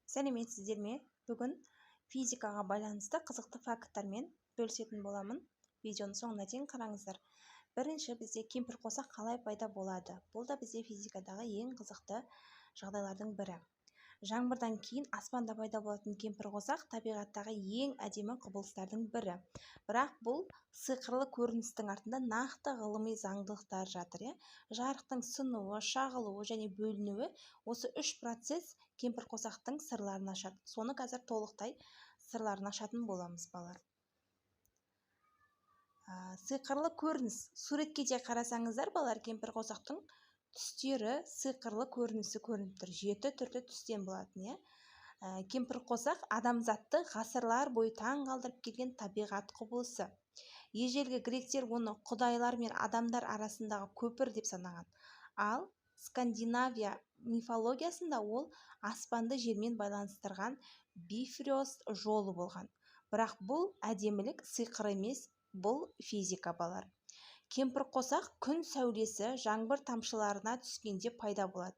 Сәлеметсіздер ме? Бүгін физикаға байланысты қызықты факттармен бөлісетін боламын. Видеоны соңына дейін қараңыздар. Бірінші, бізде кемпірқосақ қалай пайда болады? Бұл да бізде физикадағы ең қызықты жағдайлардың бірі. Жаңбырдан кейін аспанда пайда болатын кемпірқосақ табиғаттағы ең әдемі құбылыстардың бірі. Бірақ бұл сиқырлы көріністің артында нақты ғылыми заңдылықтар жатыр. Жарықтың сынуы, шағылуы және бөлінуі осы үш процесс кемпірқосақтың сырларын ашады. Соны қазір толықтай сырларын ашатын боламыз, балалар. Сиқырлы көрініс. Суретке де қарасаңыздар, балалар, кемпірқосақтың түстері сиқырлы көрінісі көрініп тұр. 7 түрлі түстен болатын. Кемпірқосақ адамзатты ғасырлар бойы таң қалдырып келген табиғат құбылысы. Ежелгі гректер оны құдайлар мен адамдар арасындағы көпір деп санаған. Ал Скандинавия мифологиясында ол аспанды жермен байланыстырған бифрост жолы болған. Бірақ бұл әдемілік сиқыр емес, бұл физика, балалар. Кемпірқосақ күн сәулесі жаңбыр тамшыларына түскенде пайда болады.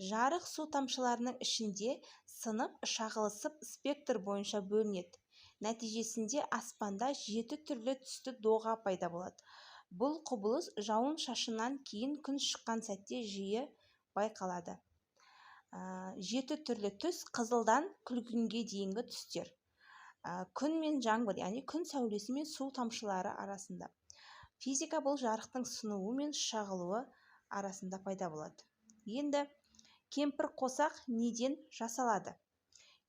Жарық су тамшыларының ішінде сынып, шағылысып спектр бойынша бөлінеді. Нәтижесінде аспанда 7 түрлі түсті доға пайда болады. Бұл құбылыс жауын шашыннан кейін күн шыққан сәтте жиі байқалады. 7 түрлі түс қызылдан күлгінге дейінгі түстер. Күн мен жаңбыр, яғни күн сәулесі мен су тамшылары арасында. Физика бұл жарықтың сынуы мен шағылуы арасында пайда болады. Енді кемпірқосақ неден жасалады?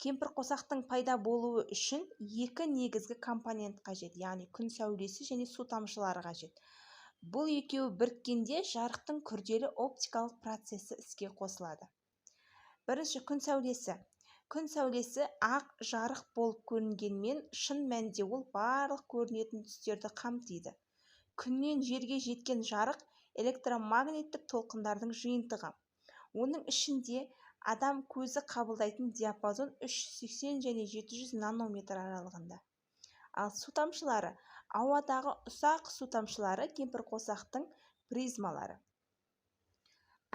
Кемпірқосақтың пайда болуы үшін екі негізгі компонент қажет, яғни күн сәулесі және су тамшылары қажет. Бұл екеуі біріккенде жарықтың күрделі оптикалық процесі іске қосылады. Бірінші, күн сәулесі. Күн сәулесі ақ жарық болып көрінгенмен, шын мәнінде ол барлық көрінетін түстерді қамтиды. Күннен жерге жеткен жарық электромагниттік толқындардың жиынтығы. Оның ішінде адам көзі қабылдайтын диапазон 380 және 700 нанометр аралығында. Ал су тамшылары, ауадағы ұсақ су тамшылары кемпірқосақтың призмалары.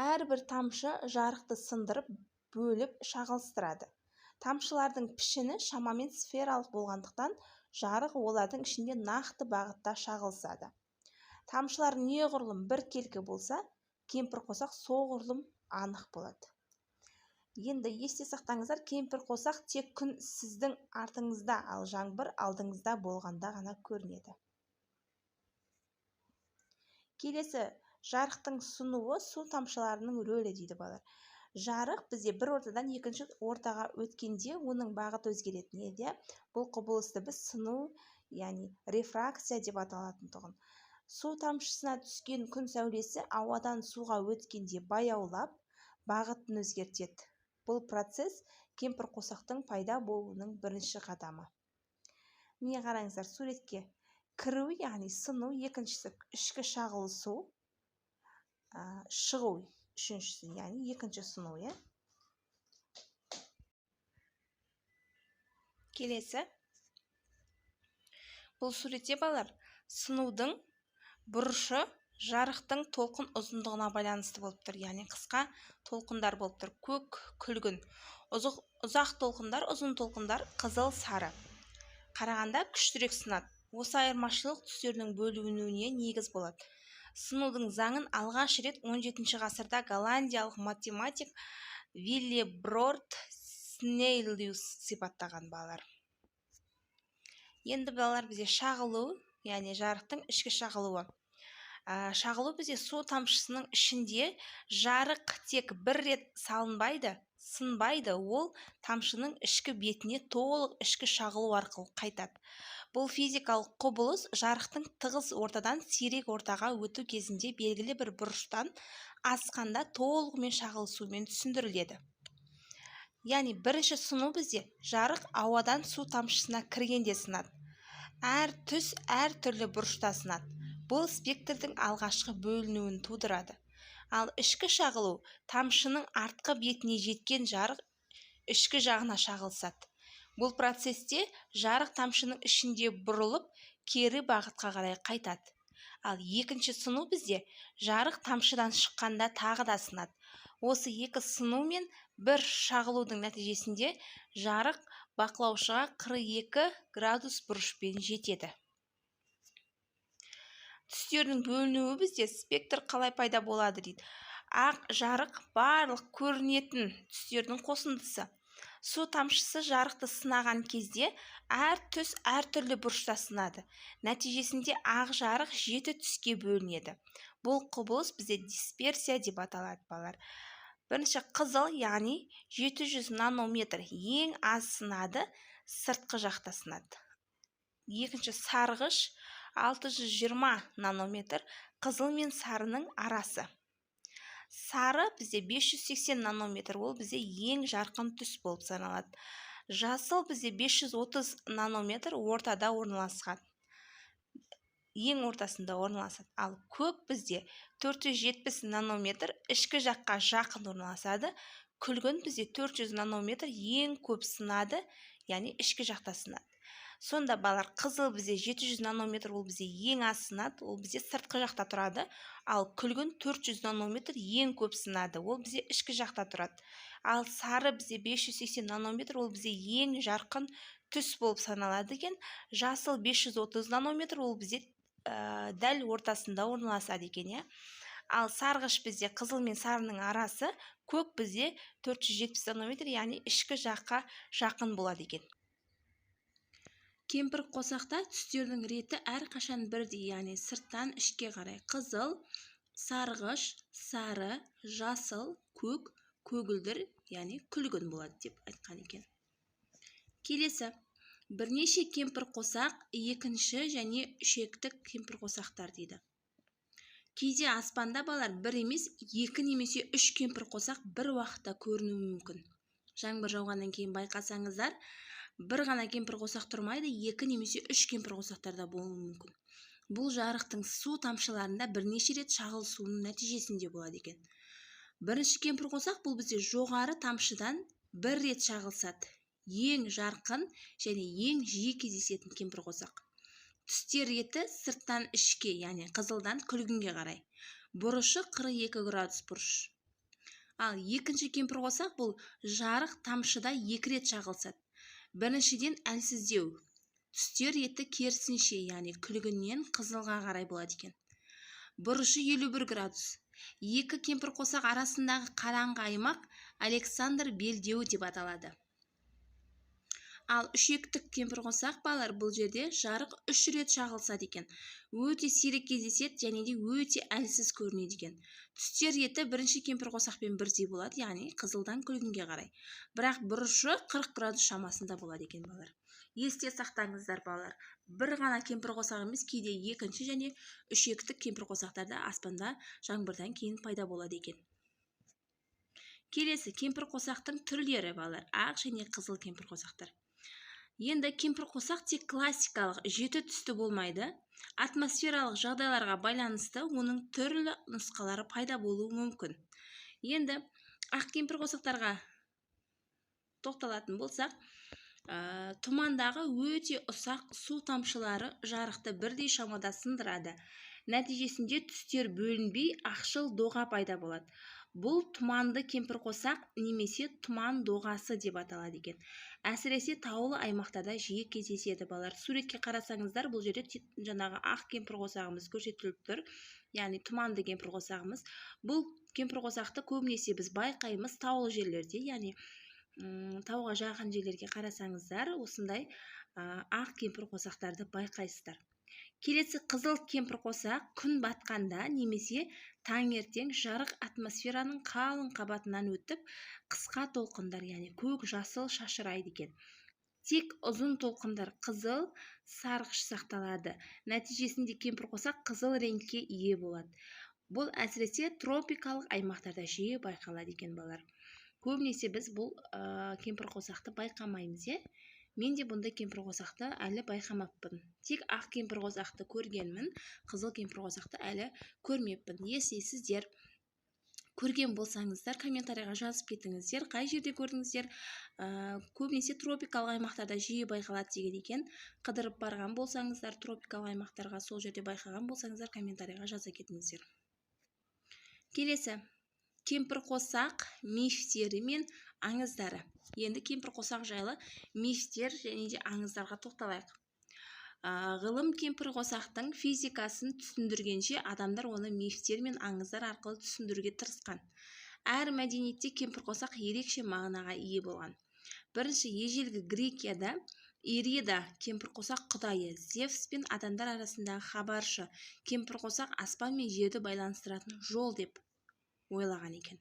Әрбір тамшы жарықты сындырып, бөліп шағылыстырады. Тамшылардың пішіні шамамен сфералық болғандықтан, жарық олардың ішінде нақты бағытта шағылысады. Тамшылар неғұрлым біркелкі болса, кемпірқосақ соғұрлым анық болады. Енді есте сақтаңыздар, кемпірқосақ тек күн сіздің артыңызда, ал жаңбыр алдыңызда болғанда ғана көрінеді. Келесі, жарықтың сынуы су тамшыларының рөлі дейді, балалар. Жарық бізде бір ортадан екінші ортаға өткенде оның бағыты өзгеретін еді. Бұл құбылысты біз сыну, яғни рефракция деп аталатын тұғын. Су тамшысына түскен күн сәулесі ауадан суға өткенде баяулап, бағытын өзгертеді. Бұл процесс кемпірқосақтың пайда болуының бірінші қадамы. Міне қараңыздар, суретке. Кіру, яғни сыну, екіншісі ішкі шағылысу, шығу, үшіншісі, яғни екінші сыну. Келесі. Бұл суретте, балалар, сынудың бұрышы жарықтың толқын ұзындығына байланысты болып тұр, яғни қысқа толқындар болып тұр. Көк, күлгін. Ұзақ толқындар, ұзын толқындар қызыл, сары. Қарағанда күштірек сынады. Осы айырмашылық түстердің бөлінуіне негіз болады. Сынудың заңын алғаш рет 17 ғасырда голландиялық математик Виллеброрд Снейлюс сипаттаған, балалар. Енді, балалар, бізде шағылу, яғни жарықтың ішкі шағылуы. Шағылу бізде су тамшысының ішінде жарық тек бір рет салынбайды, сынбайды, ол тамшының ішкі бетіне толық ішкі шағылу арқылы қайтады. Бұл физикалық құбылыс жарықтың тығыз ортадан сирек ортаға өту кезінде белгілі бір бұрыштан асқанда толығымен шағылысумен түсіндіріледі. Яғни бірінші сыну бізде жарық ауадан су тамшысына кіргенде сынады. Әр түс әр түрлі бұрышта сынады. Бұл спектрдің алғашқы бөлінуін тудырады. Ал ішкі шағылу тамшының артқы бетіне жеткен жарық ішкі жағына шағылысады. Бұл процесте жарық тамшының ішінде бұрылып, кері бағытқа қарай қайтады. Ал екінші сыну бізде жарық тамшыдан шыққанда тағы да сынады. Осы екі сыну мен бір шағылудың нәтижесінде жарық бақылаушыға 42 градус бұрышпен жетеді. Түстердің бөлінуі бізде спектр қалай пайда болады дейді. Ақ жарық барлық көрінетін түстердің қосындысы. Су тамшысы жарықты сынаған кезде әр түс әртүрлі бұрышта сынады. Нәтижесінде ақ жарық 7 түске бөлінеді. Бұл құбылыс бізде дисперсия деп аталады, балалар. Бірінші қызыл, яғни 700 нанометр ең аз сынады, сыртқы жақта сынады. Екінші сарғыш 620 нанометр, қызыл мен сарының арасы. Сары бізде 580 нанометр, ол бізде ең жарқын түс болып саналады. Жасыл бізде 530 нанометр, ортада орналасқан. Ең ортасында орналасады. Ал көк бізде 470 нанометр, ішкі жаққа жақын орналасады. Күлгін бізде 400 нанометр, ең көп сынады, яғни ішкі жақта сынады. Сонда балар, қызыл бізде 700 нанометр, ол бізде ең аз сынады, ол бізде сыртқы жақта тұрады. Ал күлгін 400 нанометр ең көп сынады, ол бізде ішкі жақта тұрады. Ал сары бізде 580 нанометр, ол бізде ең жарқын түс болып саналады екен. Жасыл 530 нанометр, ол бізде дәл ортасында орналасады екен. Ал сарғыш бізде қызыл мен сарының арасы, көк бізде 470 нанометр, яғни ішкі жаққа жақын болады екен. Кемпір қосақта түстердің реті әрқашан бірдей, яғни сырттан ішке қарай. Қызыл, сарғыш, сары, жасыл, көк, көгілдір, яғни күлгін болады деп айтқан екен. Келесі, бірнеше кемпір қосақ, екінші және үшектік кемпір қосақтар дейді. Кейде аспанда балар бір емес, екі немесе үш кемпір қосақ бір уақытта көрінуі мүмкін. Жаңбыр жауғаннан кейін байқасаңыздар, бір ғана кемпір қосақ тұрмайды, екі немесе үш кемпір қосақтарда болуы мүмкін. Бұл жарықтың су тамшыларында бірнеше рет шағылысуының нәтижесінде болады екен. Бірінші кемпір қосақ бұл бізде жоғары тамшыдан бір рет шағылысады. Ең жарқын және ең жиі кездесетін кемпір қосақ. Түстер реті сырттан ішке, яғни қызылдан күлгінге қарай. Бұрышы 42 градус бұрыш. Ал екінші кемпір қосақ бұл жарық тамшыда екі рет шағылысады. Біріншіден әлсіздеу. Түстер реті керісінше, яғни күлгіннен қызылға қарай болады екен. Бұрышы 51 градус. Екі кемпір қосақ арасындағы қараңғы аймақ Александр белдеуі деп аталады. Ал үшектік кемпір қосақ балар, бұл жерде жарық 3 рет шағылысады екен. Өте сирек кездеседі және де өте әлсіз көрінеді екен. Түстер реті бірінші кемпір қосақпен бірдей болады, яғни қызылдан күлгінге қарай. Бірақ бұрышы 40 градус шамасында болады екен балар. Есте сақтаңыздар балар, бір ғана кемпір қосақ емес, кейде екінші және үшектік кемпір қосақтарда аспанда жаңбырдан кейін пайда болады екен. Келесі кемпір қосақтың түрлері балар, ақ және қызыл кемпір қосақтар. Енді кемпір қосақ тек классикалық 7 түсті болмайды. Атмосфералық жағдайларға байланысты оның түрлі нұсқалары пайда болуы мүмкін. Енді ақ кемпір қосақтарға тоқталатын болсақ, тұмандағы өте ұсақ су тамшылары жарықты бірдей шамада сындырады. Нәтижесінде түстер бөлінбей ақшыл доға пайда болады. Бұл тұманды кемпір қосақ немесе тұман доғасы деп аталады екен. Әсіресе таулы аймақтарда жиі кездеседі балар. Суретке қарасаңыздар, бұл жерде жаңағы ақ кемпір қосағымыз көрсетіліп тұр. Яғни тұманды кемпір қосағымыз. Бұл кемпір қосақты көбінесе біз байқаймыз таулы жерлерде, яғни тауға жақын жерлерге қарасаңыздар, осындай ақ кемпір қосақтарды байқайсыздар. Келесі қызыл кемпір қосақ күн батқанда немесе таңертең жарық атмосфераның қалың қабатынан өтіп, қысқа толқындар, яғни көк жасыл шашырайды екен. Тек ұзын толқындар қызыл, сарғыш сақталады. Нәтижесінде кемпір қосақ қызыл реңкке ие болады. Бұл әсіресе тропикалық аймақтарда жиі байқалады екен балар. Көбінесе біз бұл кемпір қосақты байқамаймыз. Мен де бұндай кемпір қосақты әлі байқамаппын. Тек ақ кемпір қосақты көргенмін, қызыл кемпір қосақты әлі көрмеппін. Если сіздер көрген болсаңыздар, комментарийға жазып кетіңіздер, қай жерде көрдіңіздер. Көбінесе тропикалық аймақтарда жиі байқалады деген екен. Қыдырып барған болсаңыздар, тропикалық аймақтарға сол жерде байқаған болсаңыздар, комментарийға жаза кетіңіздер. Келесі, кемпірқосақ мифтері мен аңыздары. Енді кемпірқосақ жайлы мифтер және де аңыздарға тоқталайық. Ғылым кемпірқосақтың физикасын түсіндіргенше адамдар оны мифтер мен аңыздар арқылы түсіндіруге тырысқан. Әр мәдениетте кемпірқосақ ерекше мағынаға ие болған. Бірінші, ежелгі Грекияда Ирида кемпірқосақ құдайы, Зевс пен адамдар арасындағы хабаршы, кемпірқосақ аспан мен жерді байланыстыратын жол деп ойлаған екен.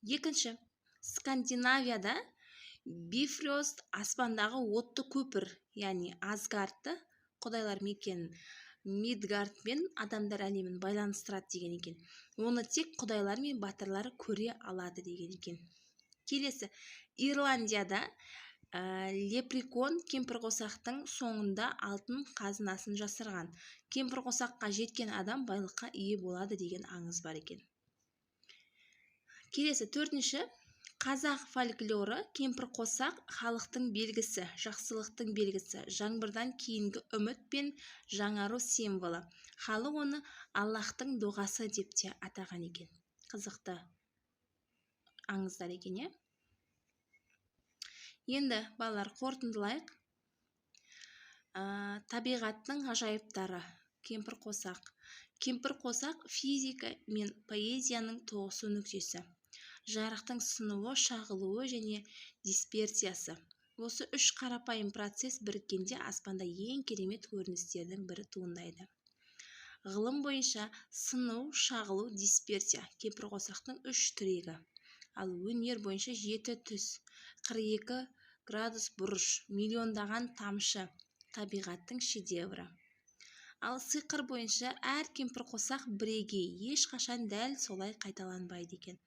Екінші, Скандинавияда Бифрост аспандағы отты көпір, яғни Асгардты, құдайлар мекенін, Мидгард пен адамдар әлемін байланыстырады деген екен. Оны тек құдайлар мен батырлар көре алады деген екен. Келесі, Ирландияда лепрекон кемпірқосақтың соңында алтын қазынасын жасырған. Кемпірқосаққа жеткен адам байлыққа ие болады деген аңыз бар екен. Келесі, төртінші, қазақ фольклоры кемпірқосақ халықтың белгісі, жақсылықтың белгісі, жаңбырдан кейінгі үміт пен жаңару символы. Халық оны Аллахтың дұғасы деп те атаған екен. Қызықты аңыздар екен, Енді балалар қорытындылайық. Табиғаттың ғажайыптары кемпірқосақ. Кемпірқосақ физика мен поэзияның тоғысу нүктесі. Жарықтың сынуы, шағылуы және дисперсиясы. Осы үш қарапайым процесс біріккенде аспанда ең керемет көріністердің бірі туындайды. Ғылым бойынша сыну, шағылу, дисперсия кемпірқосақтың үш тірегі. Ал өнер бойынша 7 түс, 42 градус бұрыш, миллиондаған тамшы табиғаттың шедеврі. Ал сиқыр бойынша әр кемпірқосақ бірегей, ешқашан дәл солай қайталанбайды екен.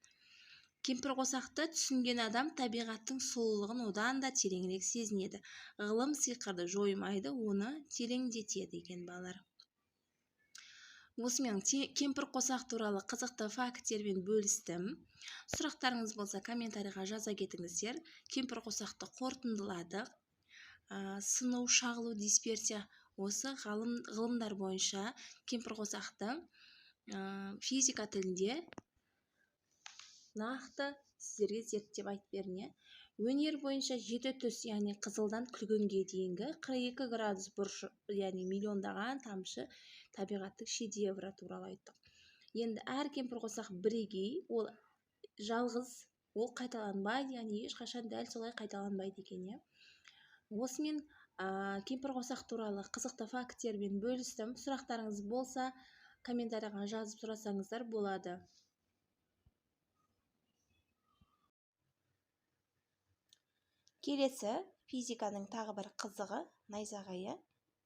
Кемпірқосақты түсінген адам табиғаттың сұлулығын одан да тереңірек сезінеді. Ғылым сиқырды жоймайды, оны тереңдетеді екен балалар. Осымен кемпірқосақ туралы қызықты факттермен бөлістім. Сұрақтарыңыз болса комментарийға жаза кетіңіздер. Кемпірқосақты қорытындыладық. Сыну, шағылу, дисперсия осы ғылымдар бойынша кемпірқосақты физика тілінде нақты сіздерге зерттеп айтып беріне. Өнер бойынша 7 түс, яғни қызылдан күлгінге дейінгі 42 градус бұрыш, яғни миллиондаған тамшы табиғаттың шедеврі туралы айттық. Енді әр кемпірқосақ бірегей, ол жалғыз, ол қайталанбайды, яғни ешқашан дәл солай қайталанбайды екен. Осымен кемпірқосақ туралы қызықты факттермен бөлістім. Сұрақтарыңыз болса комментарийға жазып сұрасаңыздар болады. Келесі физиканың тағы бір қызығы найзағайы.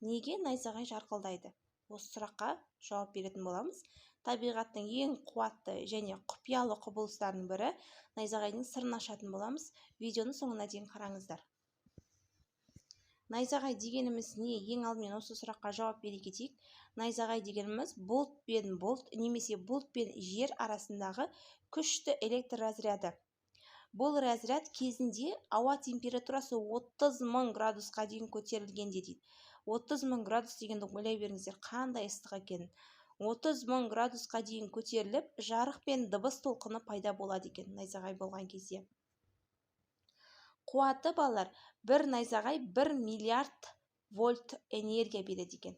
Неге найзағай жарқылдайды? Осы сұраққа жауап беретін боламыз. Табиғаттың ең қуатты және құпиялы құбылыстарының бірі найзағайдың сырын ашатын боламыз. Видеоны соңына дейін қараңыздар. Найзағай дегеніміз не? Ең алдымен осы сұраққа жауап бере кетейік. Найзағай дегеніміз бұлт пен бұлт немесе бұлт пен жер арасындағы күшті электр разряды. Бұл разряд кезінде ауа температурасы 30 000 градусқа дейін көтерілгенде дейді. 30 000 градус дегенді ойлай беріңіздер, қандай ыстық екенін. 30 000 градусқа дейін көтеріліп, жарық пен дыбыс толқыны пайда болады екен найзағай болған кезде. Қуаты балалар, бір найзағай 1 миллиард вольт энергия береді екен.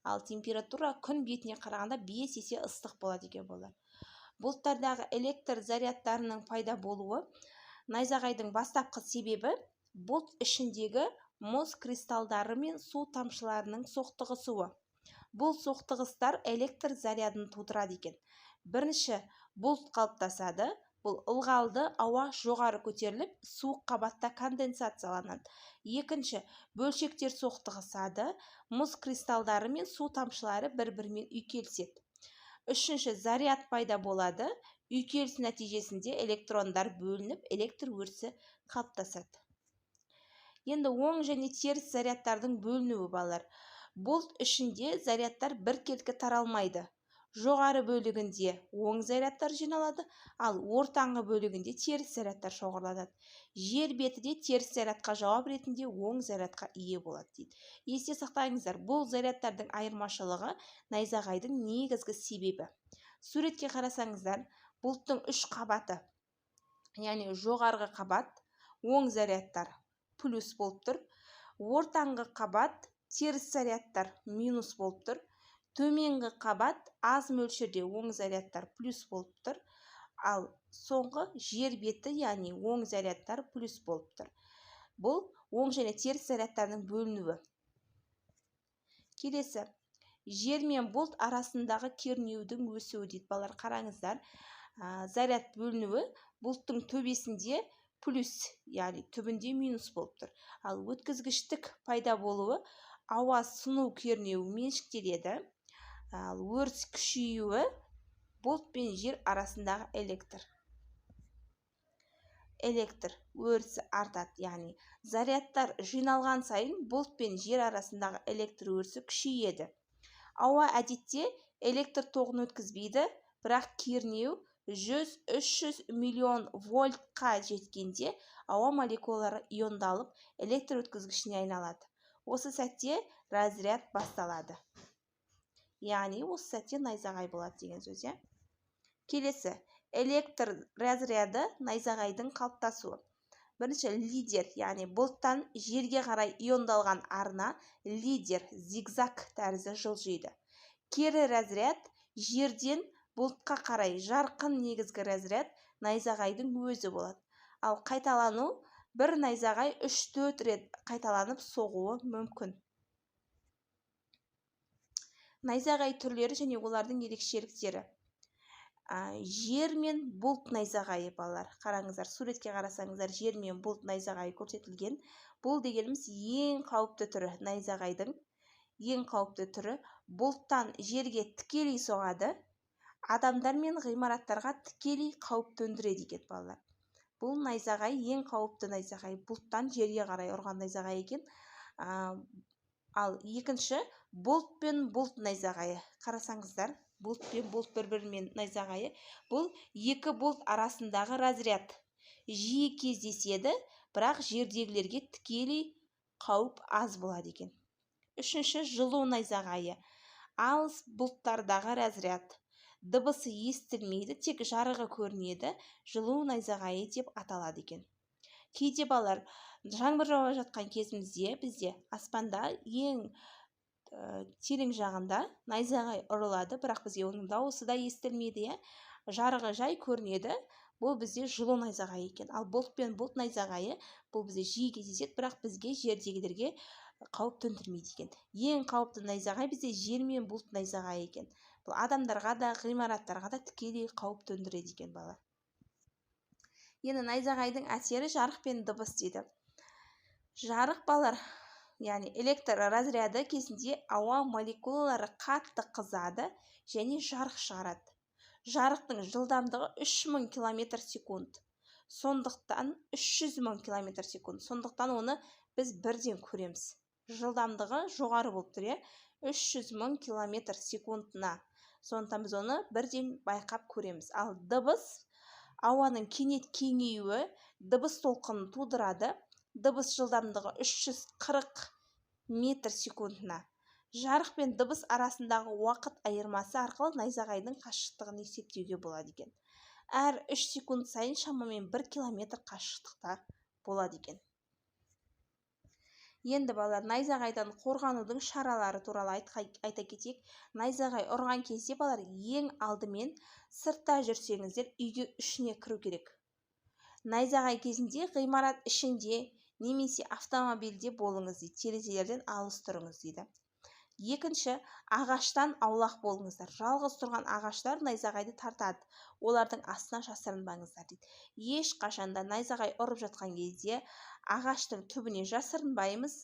Ал температура күн бетіне қарағанда 5 есе ыстық болады екен балалар. Бұлттардағы электр зарядтарының пайда болуы найзағайдың бастапқы себебі бұлт ішіндегі мұз кристалдары мен су тамшыларының соқтығысуы. Бұл соқтығыстар электр зарядын тудырады екен. Бірінші, бұлт қалыптасады. Бұл ылғалды ауа жоғары көтеріліп, суық қабатта конденсацияланады. Екінші, бөлшектер соқтығысады. Мұз кристалдары мен су тамшылары бір-бірімен үйкеліседі. Үшінші, заряд пайда болады. Үйкеліс нәтижесінде электрондар бөлініп, электр өрісі қалыптасады. Енді оң және теріс зарядтардың бөлінуі балалар. Бұлт ішінде зарядтар біркелкі таралмайды. Жоғары бөлігінде оң зарядтар жиналады, ал ортаңғы бөлігінде теріс зарядтар шоғырланады. Жер беті де теріс зарядқа жауап ретінде оң зарядқа ие болады дейді. Есте сақтаңыздар, бұл зарядтардың айырмашылығы найзағайдың негізгі себебі. Суретке қарасаңыздар, бұлттың 3 қабаты, яғни жоғарғы қабат оң зарядтар плюс болып тұр, ортаңғы қабат теріс зарядтар минус болып тұр, төменгі қабат аз мөлшерде оң зарядтар плюс болып тұр, ал соңғы жер беті, яғни оң зарядтар плюс болып тұр. Бұл оң және теріс зарядтардың бөлінуі. Келесі, жер мен бұлт арасындағы кернеудің өсуі дейді. Балалар, қараңыздар, заряд бөлінуі бұлттың төбесінде плюс, яғни түбінде минус болып тұр. Ал өткізгіштік пайда болуы ауа сыну кернеуі меншіктеледі. Ал өріс күшеюі бұлт пен жер арасындағы электр өрісі артады, яғни зарядтар жиналған сайын бұлт пен жер арасындағы электр өрісі күшейеді. Ауа әдетте электр тоғын өткізбейді, бірақ кернеу 100-300 миллион вольтқа жеткенде ауа молекулалары иондалып электр өткізгішіне айналады. Осы сәтте разряд басталады. Яғни осы сәтте найзағай болады деген сөз. Келесі, электр разряды найзағайдың қалыптасуы. Бірінші, лидер, яғни бұлттан жерге қарай иондалған арна лидер зигзаг тәрізді жылжиды. Кері разряд жерден бұлтқа қарай жарқын негізгі разряд найзағайдың өзі болады. Ал қайталану бір найзағай 3-4 рет қайталанып соғуы мүмкін. Найзағай түрлері және олардың ерекшеліктері. Жер мен бұлт найзағайы, балалар. Қараңыздар, суретке қарасаңыздар, жер мен бұлт найзағайы көрсетілген. Бұл дегеніміз ең қауіпті түрі найзағайдың. Ең қауіпті түрі бұлттан жерге тікелей соғады, адамдар мен ғимараттарға тікелей қауіп төндіреді екен, балалар. Бұл найзағай ең қауіпті найзағай, бұлттан жерге қарай ұрған найзағай екен. Ал екінші, бұлт пен бұлт найзағайы. Қарасаңыздар, бұлт пен бұлт бір-бірімен найзағайы. Бұл екі бұлт арасындағы разряд. Жиі кездеседі, бірақ жердегілерге тікелей қауіп аз болады екен. Үшінші, жылу найзағайы. Алыс бұлттардағы разряд. Дыбысы естілмейді, тек жарығы көрінеді, жылу найзағайы деп аталады екен. Кейде балалар, жаңбыр жауып жатқан кезімізде бізде аспанда ең терең жағында найзағай ұрылады, бірақ бізге оның дауысы да естілмейді, жарығы жай көрінеді. Бұл бізде жылу найзағайы екен. Ал бұлт пен бұлт найзағайы бұл бізде жиі кездеседі, бірақ бізге жердегілерге қауіп төндірмейді екен. Ең қауіпті найзағай бізде жер мен бұлт найзағайы екен. Бұл адамдарға да, ғимараттарға да тікелей қауіп төндіреді екен, бала. Енді найзағайдың әсері жарық пен дыбыс дейді. Жарық, балалар, яғни электр разряды кезінде ауа молекулалары қатты қызады және жарық шығарады. Жарықтың жылдамдығы 3000 км/секунд. Сондықтан 300 000 км/секунд. Сондықтан оны біз бірден көреміз. Жылдамдығы жоғары болып тұр, 300 000 км/секундына. Сондықтан біз оны бірден байқап көреміз. Ал дыбыс ауаның кенет кеңеюі дыбыс толқынын тудырады. Дыбыс жылдамдығы 340 метр/секундына. Жарық пен дыбыс арасындағы уақыт айырмасы арқылы найзағайдың қашықтығын есептеуге болады екен. Әр 3 секунд сайын шамамен 1 километр қашықтықта болады екен. Енді балалар, найзағайдан қорғанудың шаралары туралы айта кетейік. Найзағай ұрған кезде балалар, ең алдымен сыртта жүрсеңіздер, үйге ішіне кіру керек. Найзағай кезінде ғимарат ішінде немесе автомобильде болыңыз дейді. Терезелерден алыс тұрыңыз дейді. Екінші, ағаштан аулақ болыңыздар. Жалғыз тұрған ағаштар найзағайды тартады. Олардың астына жасырынбаңыздар дейді. Ешқашанда найзағай ұрып жатқан кезде ағаштың түбіне жасырынбаймыз.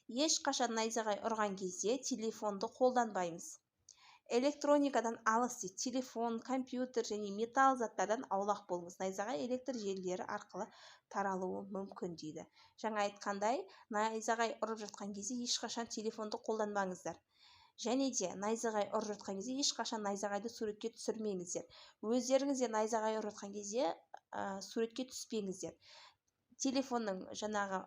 Ешқашан найзағай ұрған кезде телефонды қолданбаймыз. Электроникадан алыс дейді. Телефон, компьютер және металл заттардан аулақ болыңыз. Найзағай электр желілері арқылы таралуы мүмкін дейді. Жаңа айтқандай, найзағай ұрып жатқан кезде ешқашан телефонды қолданбаңыздар. Және де найзағай ұрып жатқан кезде ешқашан найзағайды суретке түсірмеңіздер. Өздеріңізде найзағай ұрып жатқан кезде суретке түспеңіздер. Телефонның жаңағы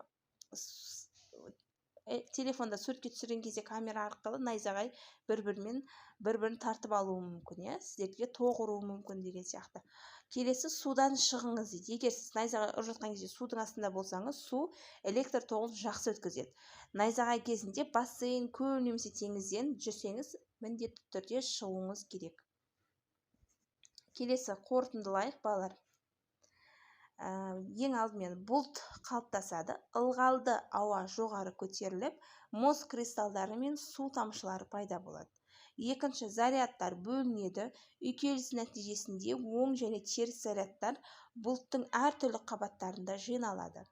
телефонда суретке түсірген кезде камера арқылы найзағай бір-бірін тартып алуы мүмкін, иә, сіздерге тоқ ұруы мүмкін деген сияқты. Келесі, судан шығыңыз дейді. Егер сіз найзағай ұрып жатқан кезде судың астында болсаңыз, су электр тоғын жақсы өткізеді. Найзағай кезінде бассейн, көл немесе теңізден жүрсеңіз, міндетті түрде шығуыңыз керек. Келесі, қорытындылайық балалар. Ең алдымен бұлт қалыптасады, ылғалды ауа жоғары көтеріліп, мұз кристалдары мен су тамшылары пайда болады. Екінші, зарядтар бөлінеді, үйкеліс нәтижесінде оң және теріс зарядтар бұлттың әртүрлі қабаттарында жиналады.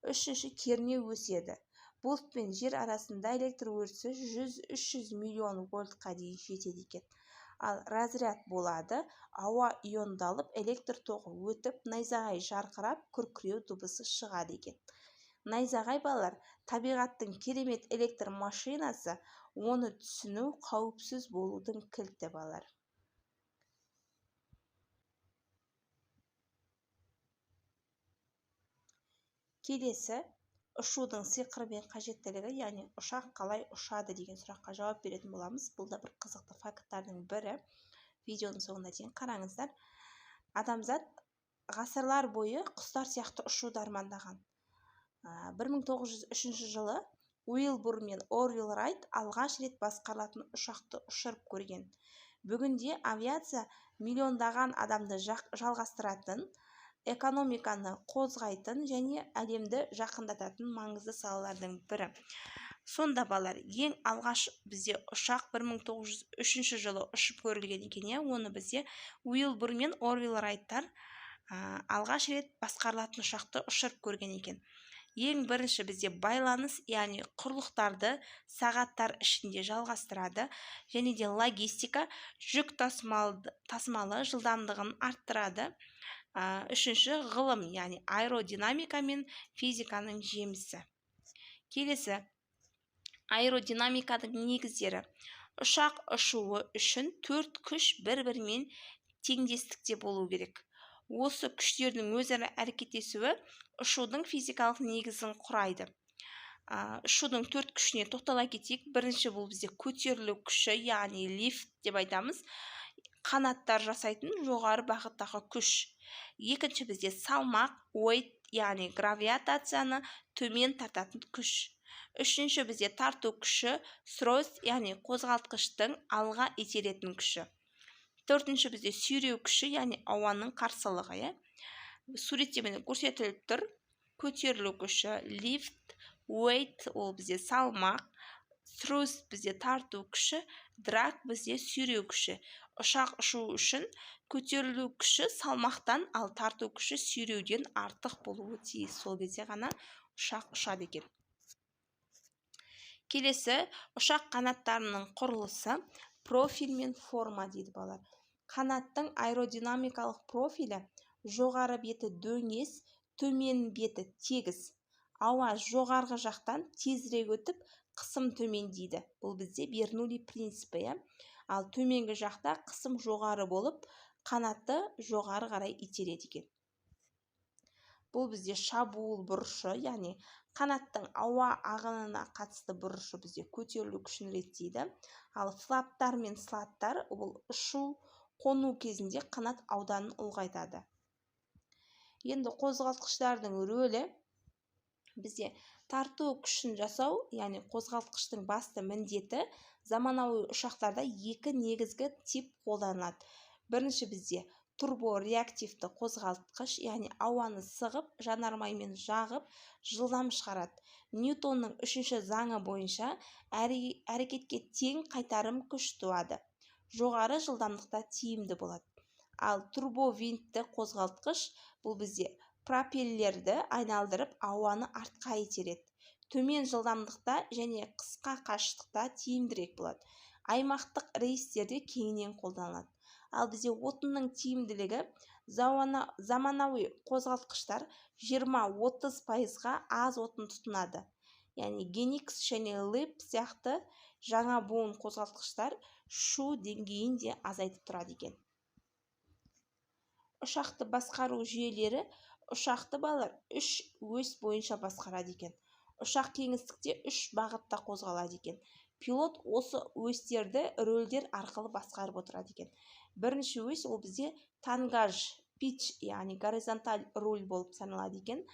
Үшінші, кернеу өседі. Бұлт пен жер арасында электр өрісі 100-300 миллион вольтқа дейін жетеді екен. Ал разряд болады, ауа иондалып, электр тоғы өтіп, найзағай жарқырап, күркіреу дыбысы шығады екен. Найзағай балалар, табиғаттың керемет электр машинасы, оны түсіну қауіпсіз болудың кілті балалар. Келесі, ұшудың сиқыры мен қажеттілігі, яғни ұшақ қалай ұшады деген сұраққа жауап беретін боламыз. Бұл да бір қызықты факттардың бірі. Видеоның соңына дейін қараңыздар. Адамзат ғасырлар бойы құстар сияқты ұшуды армандаған. 1903 жылы Уилбур мен Орвилл Райт алғаш рет басқарылатын ұшақты ұшырып көрген. Бүгінде авиация миллиондаған адамды жалғастыратын, экономиканы қозғайтын және әлемді жақындататын маңызды салалардың бірі. Сонда балалар, ең алғаш бізде ұшақ 1903 жылы ұшып көрілген екен. Оны бізде Уилбур мен Орвилл Райттар алғаш рет басқарылатын ұшақты ұшырып көрген екен. Ең бірінші бізде байланыс, яғни құрлықтарды сағаттар ішінде жалғастырады, және де логистика, жүк тасымалы жылдамдығын арттырады. Үшінші, ғылым, яғни аэродинамика мен физиканың жемісі. Келесі, аэродинамиканың негіздері. Ұшақ ұшуы үшін 4 күш бір-бірімен теңдестікте болу керек. Осы күштердің өзара әрекеттесуі ұшудың физикалық негізін құрайды. Ұшудың 4 күшіне тоқтала кетейік. Бірінші, бұл бізде көтерілу күші, яғни лифт деп айтамыз. Қанаттар жасайтын жоғары бағыттағы күш. Екінші, бізде салмақ, weight, яғни гравитацияны төмен тартатын күш. Үшінші, бізде тарту күші, thrust, яғни қозғалтқыштың алға итеретін күші. Төртінші, бізде сүйреу күші, яғни ауаның қарсылығы. Суреттемені көрсетіліп тұр. Көтерілу күші, lift, weight, ол бізде салмақ, thrust бізде тарту күші, drag бізде сүйреу күші. Ұшақ ұшу үшін көтерілу күші салмақтан, ал тарту күші сүйреуден артық болуы тиіс. Сол кезде ғана ұшақ ұшады екен. Келесі, ұшақ қанаттарының құрылысы, профиль мен форма дейді балалар. Қанаттың аэродинамикалық профилі: жоғары беті дөңес, төмен беті тегіс. Ауа жоғарғы жақтан тезірек өтіп, қысым төмендейді. Бұл бізде Бернулли принципі. Ал төменгі жақта қысым жоғары болып, қанатты жоғары қарай итереді екен. Бұл бізде шабуыл бұрышы, яғни қанаттың ауа ағынына қатысты бұрышы бізде көтерілу күшін реттейді. Ал флаптар мен слаттар бұл ұшу, қону кезінде қанат ауданын ұлғайтады. Енді қозғалтқыштардың рөлі бізде тарту күшін жасау, яғни қозғалтқыштың басты міндеті. Заманауи ұшақтарда 2 негізгі тип қолданылады. Бірінші, бізде турбореактивті қозғалтқыш, яғни ауаны сығып, жанармаймен жағып, жылдам шығарады. Ньютонның 3-ші заңы бойынша әрекетке тең қайтарым күш туады. Жоғары жылдамдықта тиімді болады. Ал турбовинтті қозғалтқыш, бұл бізде пропеллерді айналдырып, ауаны артқа итереді. Төмен жылдамдықта және қысқа қашықтықта тиімдірек болады. Аймақтық рейстерде кеңінен қолданылады. Ал бізде отынның тиімділігі, заманауи қозғалтқыштар 20-30%-ға аз отын тұтынады. Яғни Геникс және Лип сияқты жаңа буын қозғалтқыштар шу деңгейін де азайтып тұрады екен. Ұшақты басқару жүйелері. Ұшақты балалар 3 ось бойынша басқарады екен. ұшақ кеңістікте 3 бағытта қозғалады екен. Пилот осы осьтерді рөлдер арқылы басқарып отырады екен. Бірінші ось ол бізде тангаж, пич, яғни горизонталь руль болып саналады екен.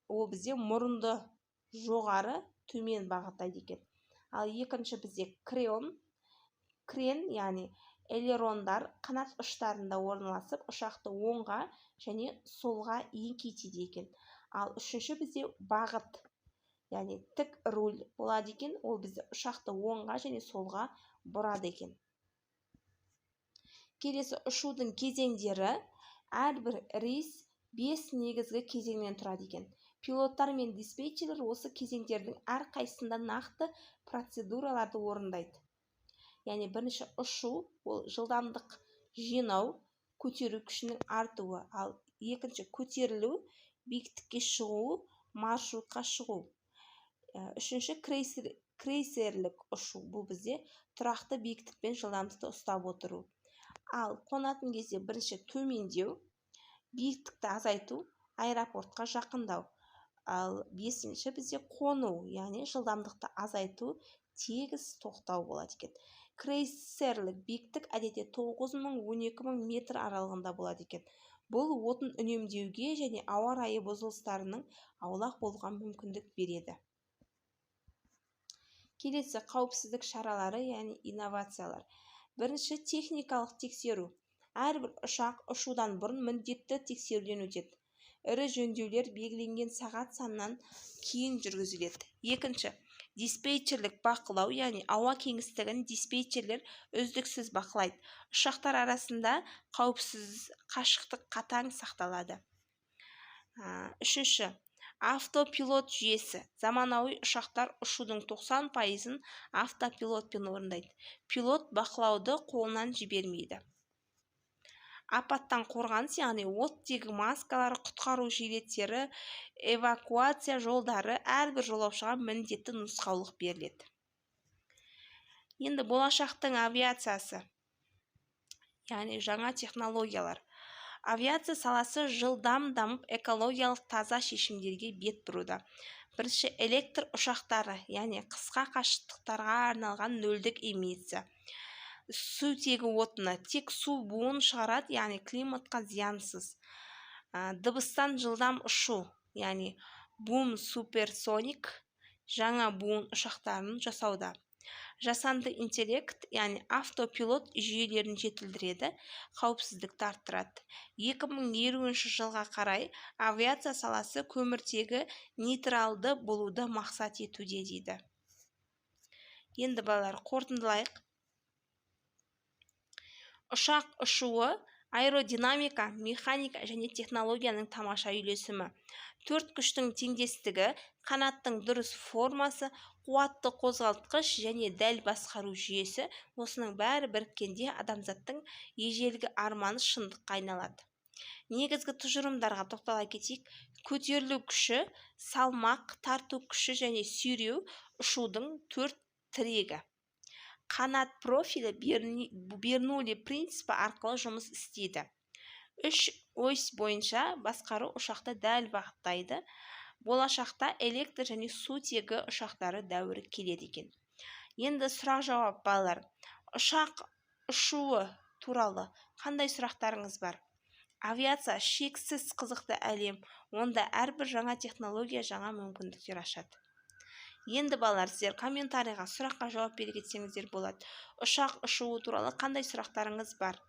Ол бізде мұрынды жоғары, төмен бағыттайды екен. Ал екінші бізде крен, яғни элерондар қанат ұштарында орналасып, ұшақты оңға және солға еңкейтеді екен. Ал үшінші бізде бағыт, яғни тік руль болады екен. Ол бізде ұшақты оңға және солға бұрады екен. Келесі ұшудың кезеңдері. Әрбір рейс 5 негізгі кезеңнен тұрады екен. Пилоттар мен диспетчерлер осы кезеңдердің әрқайсысында нақты процедураларды орындайды. Яғни бірінші ұшу, ол жылдамдық жинау, көтеру күшінің артуы. Ал екінші көтерілу, биіктікке шығу, маршрутқа шығу. Үшінші крейсерлік ұшу. Бұл бізде тұрақты биіктікпен жылдамдықты ұстап отыру. Ал қонатын кезде бірінші төмендеу, биіктікті азайту, аэропортқа жақындау. Ал бесінші бізде қону, яғни жылдамдықты азайту, тегіс тоқтау болады екен. Крейсерлік биіктік әдетте 9000-12000 метр аралығында болады екен. Бұл отын үнемдеуге және ауа райы бұзылыстарының аулақ болуға мүмкіндік береді. Келесі қауіпсіздік шаралары, яғни инновациялар. Бірінші техникалық тексеру. Әрбір ұшақ ұшудан бұрын міндетті тексеруден өтеді. Ірі жөндеулер белгіленген сағат санынан кейін жүргізіледі. Екінші, диспетчерлік бақылау, яғни ауа кеңістігін диспетчерлер үздіксіз бақылайды. Ұшақтар арасында қауіпсіз қашықтық қатаң сақталады. Үшінші, автопилот жүйесі. Заманауи ұшақтар ұшудың 90%-ын автопилотпен орындайды. Пилот бақылауды қолынан жібермейді. Апаттан қорғаныс, яғни оттегі маскалары, құтқару жилеттері, эвакуация жолдары, әрбір жолаушыға міндетті нұсқаулық беріледі. Енді болашақтың авиациясы, яғни жаңа технологиялар. Авиация саласы жылдам дамып, экологиялық таза шешімдерге бет бұруда. Бірінші, электр ұшақтары, яғни қысқа қашықтықтарға арналған нөлдік эмиссия. Сутегі отыны тек су буын шығарады, яғни климатқа зиянсыз. Дыбыстан жылдам ұшу, яғни бум суперсоник, жаңа буын ұшақтарын жасауда. Жасанды интеллект, яғни автопилот жүйелерін жетілдіреді, қауіпсіздікті арттырады. 2050 жылға қарай авиация саласы көміртегі нейтралды болуды мақсат етуде дейді. Енді балалар, қорытындылайық. Ұшақ ұшуы аэродинамика, механика және технологияның тамаша үйлесімі. 4 күштің теңдестігі, қанаттың дұрыс формасы, қуатты қозғалтқыш және дәл басқару жүйесі, осының бәрі біріккенде адамзаттың ежелгі арманы шындыққа айналады. Негізгі тұжырымдарға тоқтала кетейік. Көтерілу күші, салмақ, тарту күші және сүйреу ұшудың 4 тірегі. Қанат профилі Бернулли принципі арқылы жұмыс істейді. 3 ось бойынша басқару ұшақты дәл бағыттайды. Болашақта электр және сутегі ұшақтары дәуірі келеді екен. Енді сұрақ жауап балалар. Ұшақ ұшуы туралы қандай сұрақтарыңыз бар? Авиация шексіз қызықты әлем, онда әрбір жаңа технология жаңа мүмкіндіктер ашады. Енді балалар, сіздер комментарийға сұраққа жауап бере кетсеңіздер болады. Ұшақ ұшуы туралы қандай сұрақтарыңыз бар?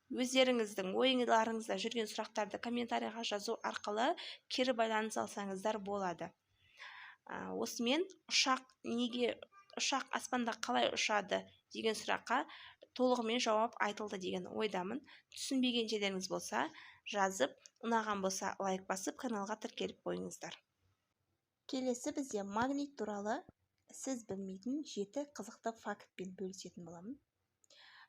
Өздеріңіздің ойыңызда жүрген сұрақтарды комментарийға жазу арқылы кері байланыс алсаңыздар болады. Осымен ұшақ аспанда қалай ұшады деген сұраққа толығымен жауап айтылды деген ойдамын. Түсінбеген жерлеріңіз болса, жазып, ұнаған болса лайк басып, каналға тіркеліп қойыңыздар. Келесі бізде магнит туралы сіз білмейтін 7 қызықты фактпен бөлісетін боламын.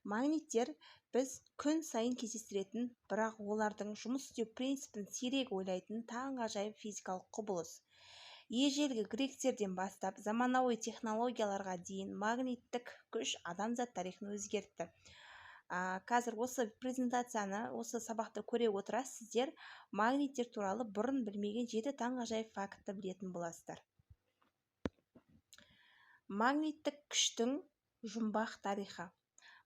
Магниттер біз күн сайын кездестіретін, бірақ олардың жұмыс істеу принципін сирек ойлайтын таңғажайып физикалық құбылыс. Ежелгі гректерден бастап заманауи технологияларға дейін магниттік күш адамзат тарихын өзгертті. Қазір осы презентацияны, осы сабақты көре отыра сіздер магниттер туралы бұрын білмеген 7 таңғажайып фактті білетін боласыздар. Магниттік күштің жұмбақ тарихы.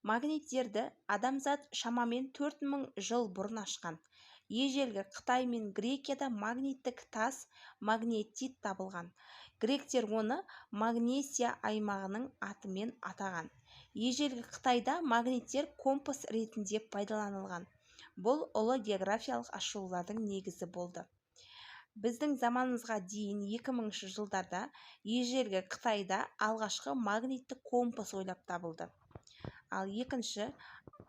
Магниттерді адамзат шамамен 4000 жыл бұрын ашқан. Ежелгі Қытай мен Грекияда магниттік тас магнетит табылған. Гректер оны Магнесия аймағының атымен атаған. Ежелгі Қытайда магниттер компас ретінде пайдаланылған. Бұл ұлы географиялық ашылулардың негізі болды. Біздің заманымызға дейін 2000 жылдарда ежелгі Қытайда алғашқы магниттік компас ойлап табылды. Ал екінші,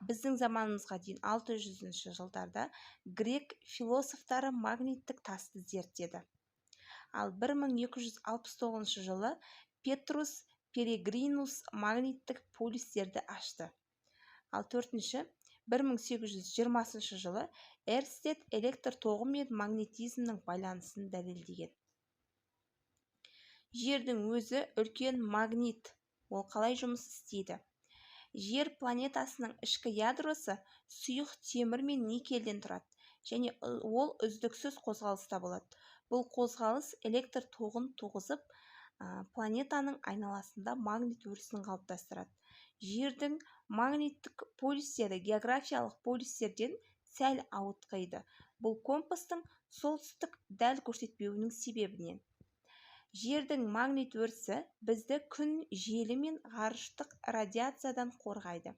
біздің заманымызға дейін 600 жылдарда грек философтары магниттік тасты зерттеді. Ал 1269 жылы Петрус Перегринус магниттік полюстерді ашты. Ал төртінші, 1820 жылы Эрстед электр тоғы мен магнетизмнің байланысын дәлелдеген. Жердің өзі үлкен магнит. Ол қалай жұмыс істейді? Жер планетасының ішкі ядросы сұйық темір мен никельден тұрады, және ол үздіксіз қозғалыста болады. Бұл қозғалыс электр тоғын туғызып, планетаның айналасында магнит өрісін қалыптастырады. Жердің магниттік полюстері географиялық полюстерден сәл ауытқиды. Бұл компастың солтүстік дәл көрсетпеуінің себебінен. Жердің магнит өрісі бізді күн желі мен ғарыштық радиациядан қорғайды.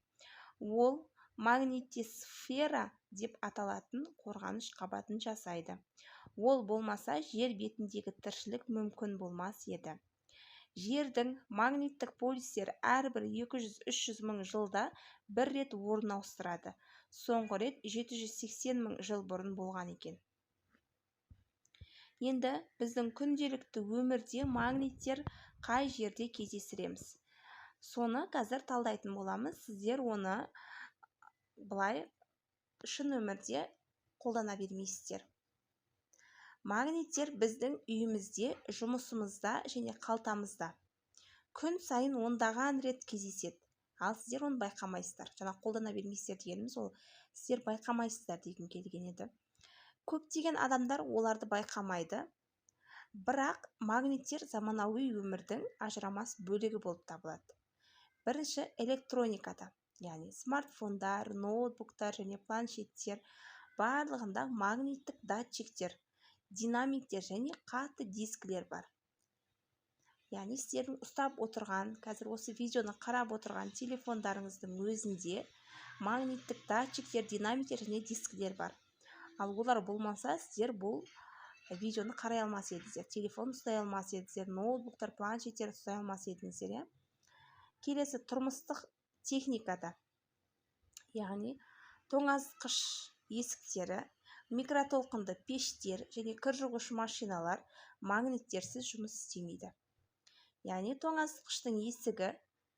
Ол магнитосфера деп аталатын қорғаныш қабатын жасайды. Ол болмаса жер бетіндегі тіршілік мүмкін болмас еді. Жердің магниттік полюстері әрбір 200-300 мың жылда бір рет орын ауыстырады. Соңғы рет 780 мың жыл бұрын болған екен. Енді біздің күнделікті өмірде магниттер қай жерде кездестіреміз? Соны қазір талдайтын боламыз. Сіздер оны былай шын өмірде қолдана бермейсіздер. Магниттер біздің үйімізде, жұмысымызда және қалтамызда күн сайын ондаған рет кездеседі. Ал сіздер оны байқамайсыздар. Жаңа қолдана бермейсіздер дегеніміз, ол сіздер байқамайсыздар деген келген еді. Көптеген адамдар оларды байқамайды. Бірақ магниттер заманауи өмірдің ажырамас бөлігі болып табылады. Бірінші, электроникада, яғни смартфондар, ноутбуктар және планшеттер барлығында магниттік датчиктер, динамиктер және қатты дискілер бар. Яғни сіздердің ұстап отырған, қазір осы видеоны қарап отырған телефондарыңыздың өзінде магниттік датчиктер, динамиктер және дискілер бар. Ал олар болмаса, сіздер бұл видеоны қарай алмас едіңіздер, телефон ұстай алмас едіңіздер, ноутбуктар, планшеттер ұстай алмас едіңіздер. Келесі, тұрмыстық техникада, яғни тоңазытқыш есіктері, микротолқынды пештер және кір жуғыш машиналар магниттерсіз жұмыс істемейді. Яғни тоңазытқыштың есігі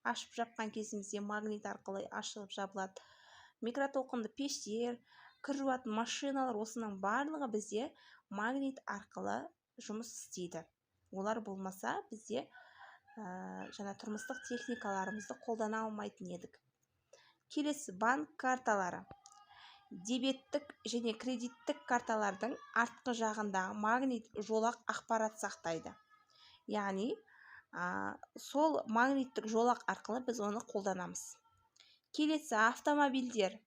ашып жапқан кезімізде магнит арқылы ашылып жабылады. Микротолқынды пештер, кір жуатын машиналар, осының барлығы бізде магнит арқылы жұмыс істейді. Олар болмаса бізде жаңа тұрмыстық техникаларымызды қолдана алмайтын едік. Келесі, банк карталары. Дебеттік және кредиттік карталардың артқы жағындағы магнит жолақ ақпарат сақтайды. Яғни, сол магниттік жолақ арқылы біз оны қолданамыз. Келесі, автомобильдер,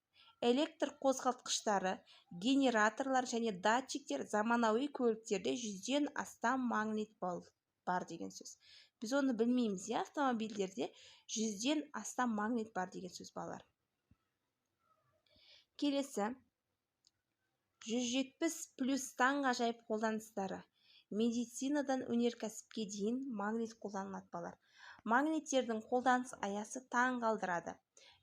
электр қозғалтқыштары, генераторлар және датчиктер заманауи көліктерде 100-ден астам магнит бар деген сөз. Біз оны білмейміз, автомобильдерде 100-ден астам магнит бар деген сөз балар. Келесі, 170+ таңғажайып қолданыстары. Медицинадан өнеркәсіпке дейін магнит қолданылады балар. Магниттердің қолданыс аясы таң қалдырады.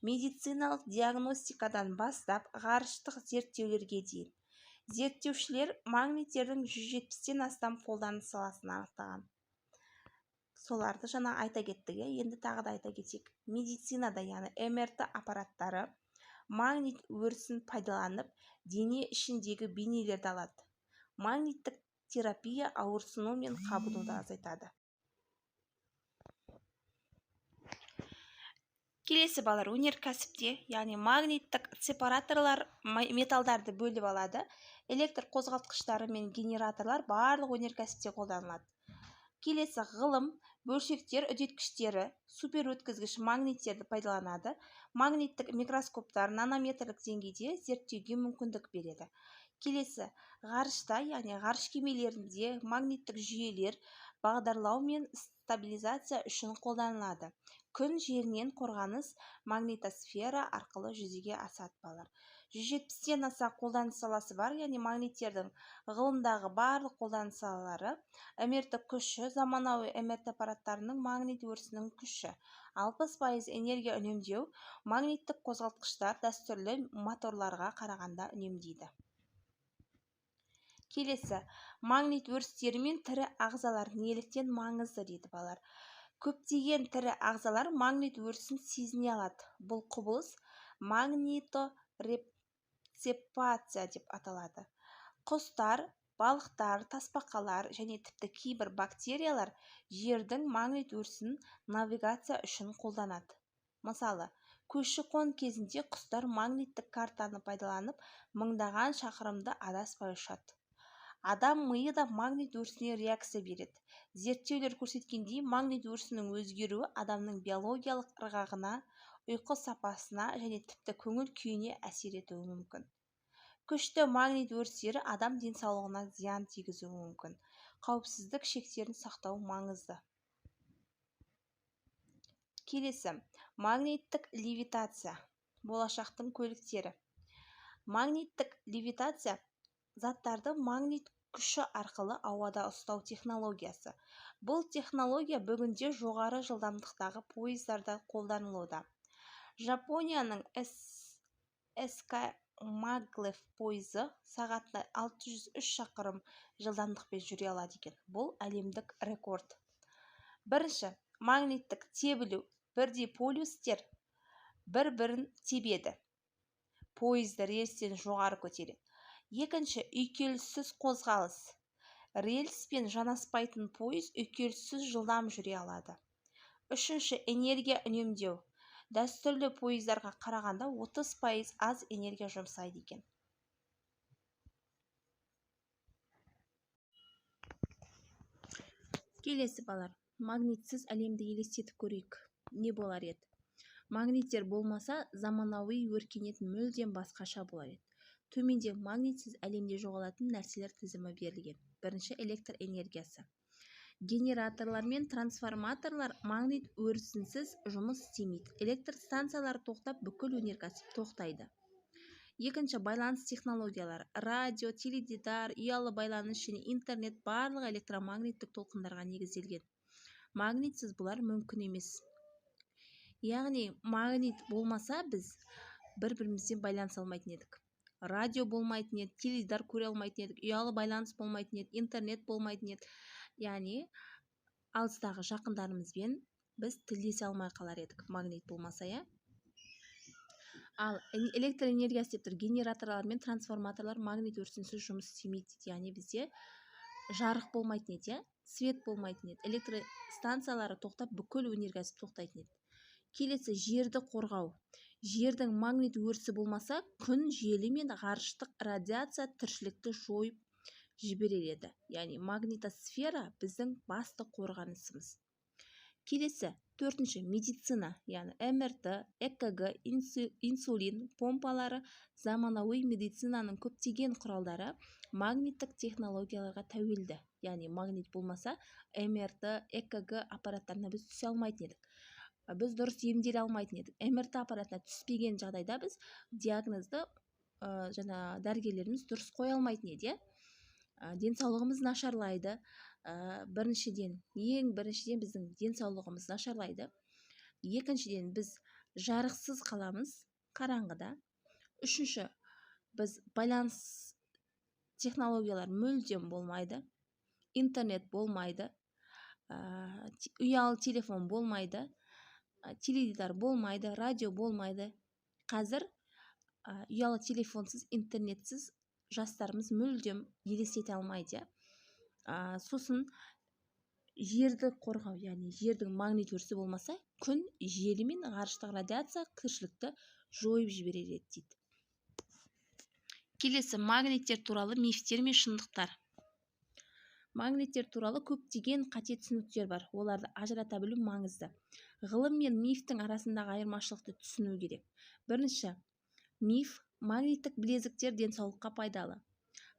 Медициналық диагностикадан бастап ғарыштық зерттеулерге дейін. Зерттеушілер магниттердің 170-ден астам қолданыс саласын анықтаған. Соларды жаңа айта кеттік, енді тағы да айта кетейік. Медицинада, яғни МРТ аппараттары магнит өрісін пайдаланып, дене ішіндегі бейнелерді алады. Магниттік терапия ауырсыну мен қабынуды азайтады. Келесі балар өнеркәсіпте, яғни магниттік сепараторлар металдарды бөліп алады. Электр қозғалтқыштары мен генераторлар барлық өнеркәсіпте қолданылады. Келесі ғылым бөлшектер үдеткіштері, суперөткізгіш магниттерді пайдаланады. Магниттік микроскоптар нанометрлік деңгейде зерттеуге мүмкіндік береді. Келесі ғарышта, яғни ғарыш кемелерінде магниттік жүйелер бағдарлау мен стабилизация үшін қолданылады. Күн жерінен қорғаныс магнитосфера арқылы жүзеге асады балар. 170-тен аса қолданыс саласы бар, яғни магниттердің ғылымдағы барлық қолданыс салалары: МРТ күші, заманауи МРТ аппараттарының магнит өрісінің күші, 60% энергия үнемдеу, магниттік қозғалтқыштар дәстүрлі моторларға қарағанда үнемдейді. Келесі магнит өрістері мен тірі ағзалар неліктен маңызды дейді балар. Көптеген тірі ағзалар магнит өрісін сезіне алады. Бұл құбылыс магниторецепция деп аталады. Құстар, балықтар, тасбақалар және тіпті кейбір бактериялар жердің магнит өрісін навигация үшін қолданады. Мысалы, көші-қон кезінде құстар магниттік картаны пайдаланып мыңдаған шақырымды адаспай ұшады. Адам миы да магнит өрісіне реакция береді. Зерттеулер көрсеткендей, магнит өрісінің өзгеруі адамның биологиялық ырғағына, ұйқы сапасына және тіпті көңіл күйіне әсер етуі мүмкін. Күшті магнит өрістері адам денсаулығына зиян тигізуі мүмкін. Қауіпсіздік шектерін сақтау маңызды. Келесі магниттік левитация, болашақтың көліктері. Магниттік левитация заттарды магнит күші арқылы ауада ұстау технологиясы. Бұл технология бүгінде жоғары жылдамдықтағы пойыздарда қолданылуда. Жапонияның СК Maglev пойызы сағатына 603 шақырым жылдамдықпен жүре алады екен. Бұл әлемдік рекорд. Бірінші, магниттік тебілу. Бірдей полюстер бір-бірін тебеді. Пойызды рельстен жоғары көтереді. Екінші, үйкеліссіз қозғалыс. Рельспен жанаспайтын пойыз үйкеліссіз жылдам жүре алады. Үшінші, энергия үнемдеу. Дәстүрлі пойыздарға қарағанда 30% аз энергия жұмсайды екен. Келесі балар, магнитсіз әлемді елестетіп көрейік. Не болар еді? Магниттер болмаса, заманауи өркениет мүлдем басқаша болар еді. Төменде магнитсіз әлемде жоғалатын нәрселер тізімі берілген. Бірінші, электр энергиясы. Генераторлар мен трансформаторлар магнит өрісінсіз жұмыс істемейді. Электр станциялары тоқтап, бүкіл өнеркәсіп тоқтайды. Екінші, байланыс технологиялары. Радио, теледидар, ұялы байланыс және интернет барлық электромагниттік толқындарға негізделген. Магнитсіз бұлар мүмкін емес. Яғни, магнит болмаса, біз бір-бірімізден байланыс алмайтын едік. Радио болмайтын еді, теледидар көре алмайтын едік, ұялы байланыс болмайтын еді, интернет болмайтын еді. Яғни, алыстағы жақындарымызбен біз тілдесе алмай қалар едік, магнит болмаса, иә? Ал электр энергиясы деп тұр, генераторлар мен трансформаторлар магнит өрісінсіз жұмыс істемейді. Яғни бізде жарық болмайтын еді, свет болмайтын еді. Электр станциялары тоқтап, бүкіл өнеркәсіп тоқтайтын еді. Келесі, жерді қорғау. Жердің магнит өрісі болмаса, күн желі мен ғарыштық радиация тіршілікті жойып жібереді. Яғни магнитосфера біздің басты қорғанысымыз. Келесі, төртінші, медицина, яғни МРТ, ЭКГ, инсулин помпалары, заманауи медицинаның көптеген құралдары магниттік технологияларға тәуелді. Яғни магнит болмаса, МРТ, ЭКГ аппараттарына біз түсе алмайтын едік. Біз дұрыс емделе алмайтын едік. МРТ аппаратына түспеген жағдайда біз диагнозды дәрігерлеріміз дұрыс қоя алмайтын еді. Денсаулығымыз нашарлайды. Ең біріншіден біздің денсаулығымыз нашарлайды. Екіншіден біз жарықсыз қаламыз, қараңғыда. Үшінші, біз байланыс технологиялар мүлдем болмайды. Интернет болмайды. Ұялы телефон болмайды. Теледидар болмайды, радио болмайды. Қазір ұялы телефонсыз, интернетсіз жастарымыз мүлдем елестете алмайды. Сосын жерді қорғау, яғни жердің магнит өрісі болмаса, күн, желі мен ғарыштық радиация тіршілікті жойып жіберер еді дейді. Келесі, магниттер туралы мифтер мен шындықтар. Магниттер туралы көптеген қате түсініктер бар. Оларды ажырата білу маңызды. Ғылым мен мифтің арасындағы айырмашылықты түсіну керек. Бірінші, миф: магниттік білезіктер денсаулыққа пайдалы.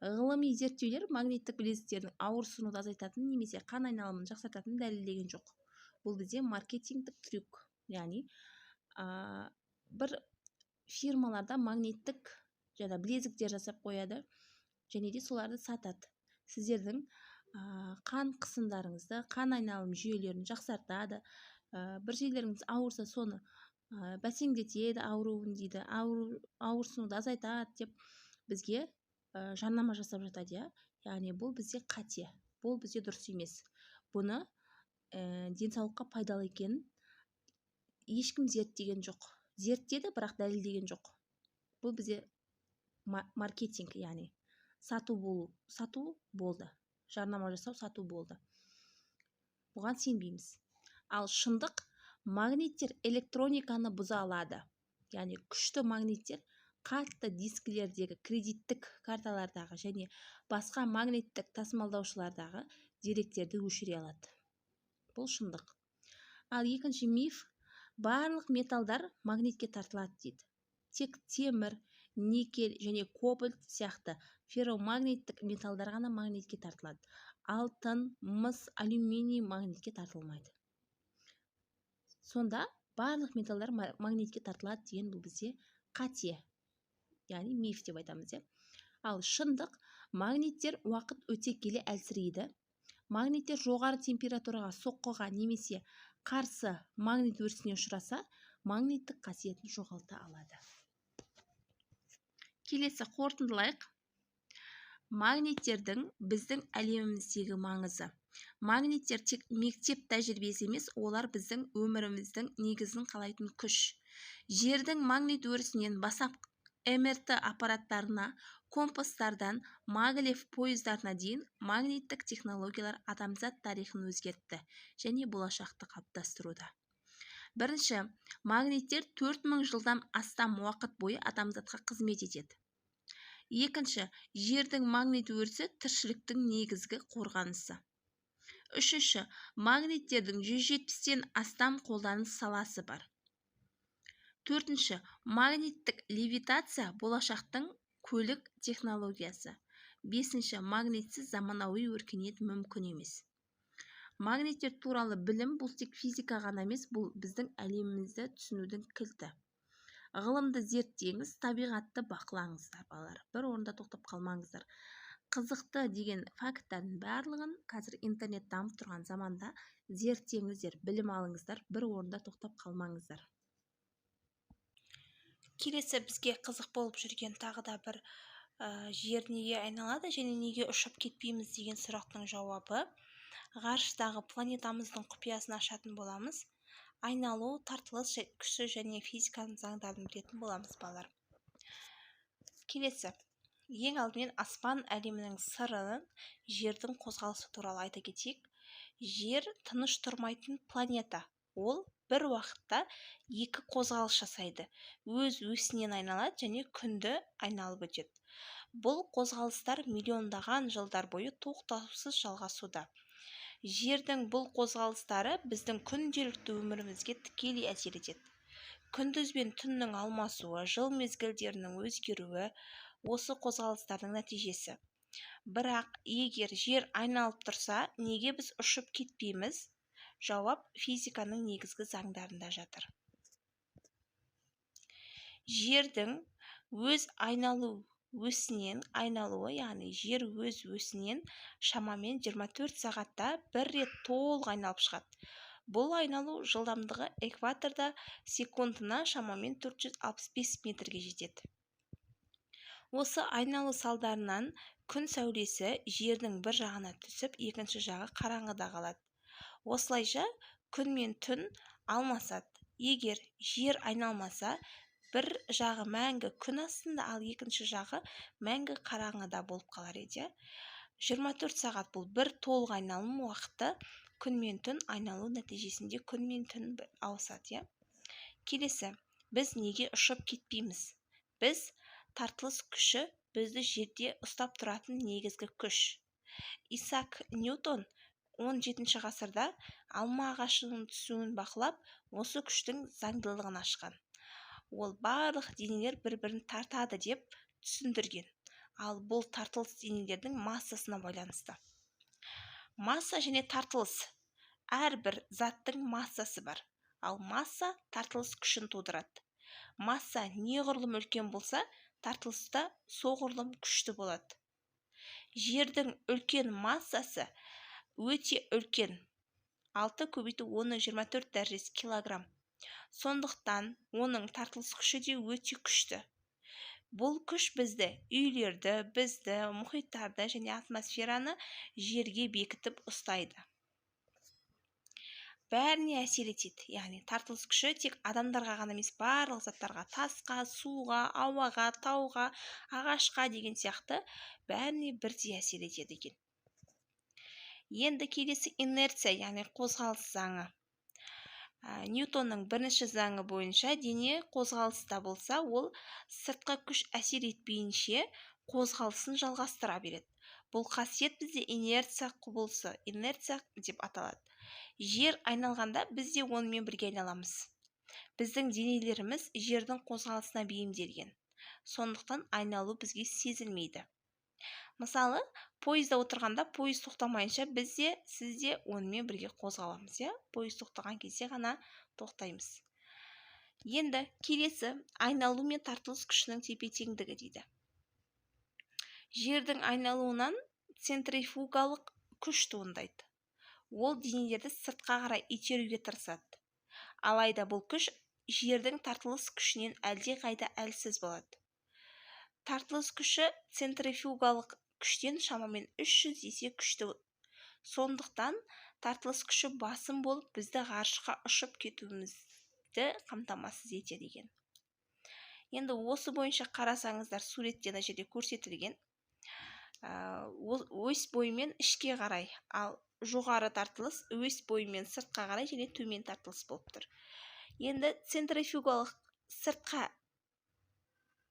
Ғылыми зерттеулер магниттік білезіктердің ауырсынуды азайтатынын немесе қан айналымын жақсартатынын дәлелдеген жоқ. Бұл бізде маркетингтік трюк. Яғни бір фирмаларда магниттік білезіктер жасап қояды және де соларды сатады. Сіздердің қан қысымдарыңызды, қан айналым жүйелерін жақсартады. Бір жерлеріңіз ауырса, соны бәсеңдетеді, ауруын дейді, ауырсынуды азайтады деп бізге жарнама жасап жатады. Яғни бұл бізде қате, бұл бізде дұрыс емес. Бұны денсаулыққа пайдалы екенін ешкім зерттеген жоқ. Зерттеді, бірақ дәлелдеген жоқ. Бұл бізде маркетинг, яғни сату болды. Жарнама жасау, сату болды. Бұған сенбейміз. Ал шындық: магниттер электрониканы бұза алады. Яғни күшті магниттер қатты дискілердегі, кредиттік карталардағы және басқа магниттік тасымалдаушылардағы деректерді өшіре алады. Бұл шындық. Ал екінші миф: барлық металдар магнитке тартылады дейді. Тек темір, никель және кобальт сияқты ферромагниттік металдар ғана магнитке тартылады. Алтын, мыс, алюминий магнитке тартылмайды. Сонда барлық металдар магнитке тартылады деген бұл бізде қате. Яғни миф деп айтамыз. Ал шындық: магниттер уақыт өте келе әлсірейді. Магниттер жоғары температураға, соққыға немесе қарсы магнит өрісіне ұшыраса, магниттік қасиетін жоғалта алады. Келесі, қорытындылайық. Магниттердің біздің әлеміміздегі маңызы. Магниттер тек мектеп тәжірибесі емес, олар біздің өміріміздің негізін қалайтын күш. Жердің магнит өрісінен бастап МРТ аппараттарына, компастардан магlev пойыздарына дейін магниттік технологиялар адамзат тарихын өзгертті және болашақты қалыптастыруда. Бірінші, магниттер 4000 жылдан астам уақыт бойы адамзатқа қызмет етеді. Екінші, жердің магнит өрісі тіршіліктің негізгі қорғанысы. Үшінші, магниттердің 170-тен астам қолданыс саласы бар. Төртінші, магниттік левитация болашақтың көлік технологиясы. Бесінші, магнитсіз заманауи өркениет мүмкін емес. Магниттер туралы білім бұл тек физика ғана емес, бұл біздің әлемімізді түсінудің кілті. Ғылымды зерттеңіз, табиғатты бақылаңыздар, балалар. Бір орында тоқтап қалмаңыздар. Қызықты деген факттардың барлығын қазір интернет дамып тұрған заманда зерттеңіздер, білім алыңыздар, бір орында тоқтап қалмаңыздар. Келесі бізге қызық болып жүрген тағы да бір жер неге айналады және неге ұшып кетпейміз деген сұрақтың жауабы. Ғарыштағы планетамыздың құпиясын ашатын боламыз. Айналу, тартылыс күші және физиканың заңдарын білетін боламыз, балалар. Келесі, ең алдымен аспан әлемінің сырын, жердің қозғалысы туралы айта кетейік. Жер тыныш тұрмайтын планета. Ол бір уақытта екі қозғалыс жасайды. Өз-өсінен айналады және күнді айналып өтеді. Бұл қозғалыстар миллиондаған жылдар бойы тоқтаусыз жалғасуда. Жердің бұл қозғалыстары біздің күнделікті өмірімізге тікелей әсер етеді. Күндіз бен түннің алмасуы, жыл мезгілдерінің өзгеруі осы қозғалыстардың нәтижесі. Бірақ егер жер айналып тұрса, неге біз ұшып кетпейміз? Жауап физиканың негізгі заңдарында жатыр. Жердің өз айналуы, яғни жер өз өсінен шамамен 24 сағатта бір рет толық айналып шығады. Бұл айналу жылдамдығы экваторда секундына шамамен 465 метрге жетеді. Осы айналу салдарынан күн сәулесі жердің бір жағына түсіп, екінші жағы қараңғыда қалады. Осылайша күн мен түн алмасады. Егер жер айналмаса, бір жағы мәңгі күн астында, ал екінші жағы мәңгі қараңғыда болып қалар еді. 24 сағат бұл бір толық айналым уақыты. күн мен түн айналу нәтижесінде күн мен түн ауысады, Келесі, біз неге ұшып кетпейміз? Біз тартылыс күші бізді жерде ұстап тұратын негізгі күш. Исаак Ньютон 17 ғасырда алма ағашының түсуін бақылап, осы күштің заңдылығын ашқан. Ол барлық денелер бір-бірін тартады деп түсіндірген. Ал бұл тартылыс денелердің массасына байланысты. Масса және тартылыс. Әрбір заттың массасы бар. Ал масса тартылыс күшін тудырады. Масса неғұрлым үлкен болса, тартылыста соғұрлым күшті болады. Жердің үлкен массасы өте үлкен. 6 көбейту 10-24 дәрежесі килограмм. Сондықтан оның тартылыс күші де өте күшті. Бұл күш бізді, үйлерді, бізді, мұхиттарды және атмосфераны жерге бекітіп ұстайды. Бәріне әсер етеді. Яғни тартылыс күші тек адамдарға ғана емес, барлық заттарға, тасқа, суға, ауаға, тауға, ағашқа деген сияқты бәріне бірдей әсер етеді екен. Енді келесі инерция, яғни қозғалыс заңы. Ньютонның бірінші заңы бойынша дене қозғалыста болса, ол сыртқы күш әсер етпейінше қозғалысын жалғастыра береді. Бұл қасиет бізде инерция құбылысы, инерция деп аталады. Жер айналғанда біз де онымен бірге айналамыз. Біздің денелеріміз жердің қозғалысына бейімделген. Сондықтан айналу бізге сезілмейді. Мысалы, пойызда отырғанда пойыз тоқтамайынша біз де, сіз де онымен бірге қозғаламыз, Пойыз тоқтаған кезде ғана тоқтаймыз. Енді келесі айналу мен тартылыс күшінің тепе-теңдігі дейді. Жердің айналуынан центрифугалық күш туындайды. Ол денелерді сыртқа қарай итеруге тырысады. Алайда бұл күш жердің тартылыс күшінен әлде қайда әлсіз болады. Тартылыс күші центрифугалық күштен шамамен 300 есе күшті. Сондықтан тартылыс күші басым болып, бізді ғарышқа ұшып кетуімізді қамтамасыз етеді екен. Енді осы бойынша қарасаңыздар, суретте мына жерде көрсетілген. Ось бойымен ішке қарай, ал жоғары тартылыс ось бойымен сыртқа қарай және төмен тартылыс болып тұр. Енді центрифугалық сыртқа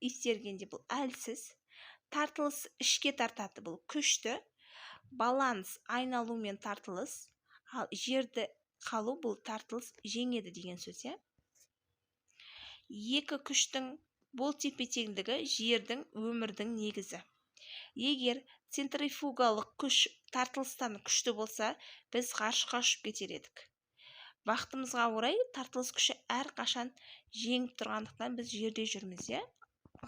итергенде бұл әлсіз, тартылыс ішке тартады, бұл күшті, баланс айналу мен тартылыс, ал жерді қалу бұл тартылыс жеңеді деген сөз. Екі күштің бұл тепе-теңдігі жердің өмірдің негізі. Егер центрифугалық күш тартылыстан күшті болса, біз ғарышқа ұшып кетер едік. Бақытымызға орай тартылыс күші әрқашан жеңіп тұрғандықтан біз жерде жүрміз,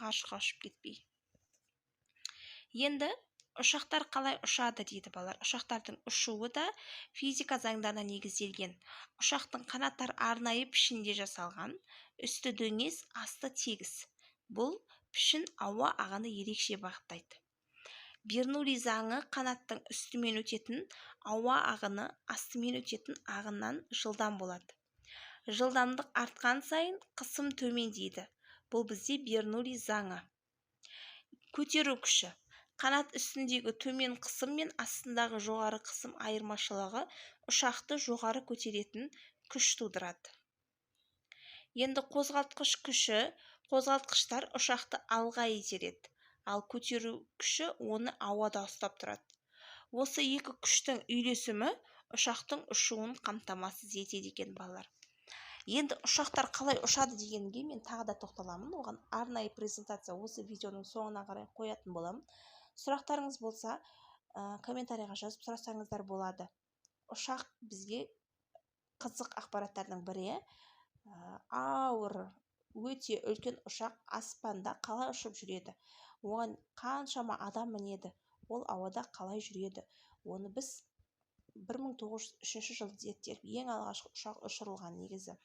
ғарышқа ұшып кетпей. Енді ұшақтар қалай ұшады дейді балалар. Ұшақтардың ұшуы да физика заңдарына негізделген. Ұшақтың қанаттары арнайы пішінде жасалған, үсті дөңес, асты тегіс. Бұл пішін ауа ағыны ерекше бағыттайды. Бернули заңы қанаттың үстімен өтетін ауа ағыны астымен өтетін ағыннан жылдам болады. Жылдамдық артқан сайын қысым төмендейді. Бұл бізде Бернули заңы. Көтеру күші. Қанат үстіндегі төмен қысым мен астындағы жоғары қысым айырмашылығы ұшақты жоғары көтеретін күш тудырады. Енді қозғалтқыш күші, қозғалтқыштар ұшақты алға итереді, ал көтеру күші оны ауада ұстап тұрады. Осы екі күштің үйлесімі ұшақтың ұшуын қамтамасыз етеді екен балалар. Енді ұшақтар қалай ұшады дегенге мен тағы да тоқталамын. Оған арнайы презентация осы видеоның соңына қарай қоятын боламын. Сұрақтарыңыз болса, комментарийға жазып сұрасаңыздар болады. Ұшақ бізге қызық ақпараттардың бірі. Ауыр, өте үлкен ұшақ аспанда қалай ұшып жүреді? Оған қаншама адам мінеді? Ол ауада қалай жүреді? Оны біз 1903 жылы зерттеліп, ең алғашқы ұшақ ұшырылған негізі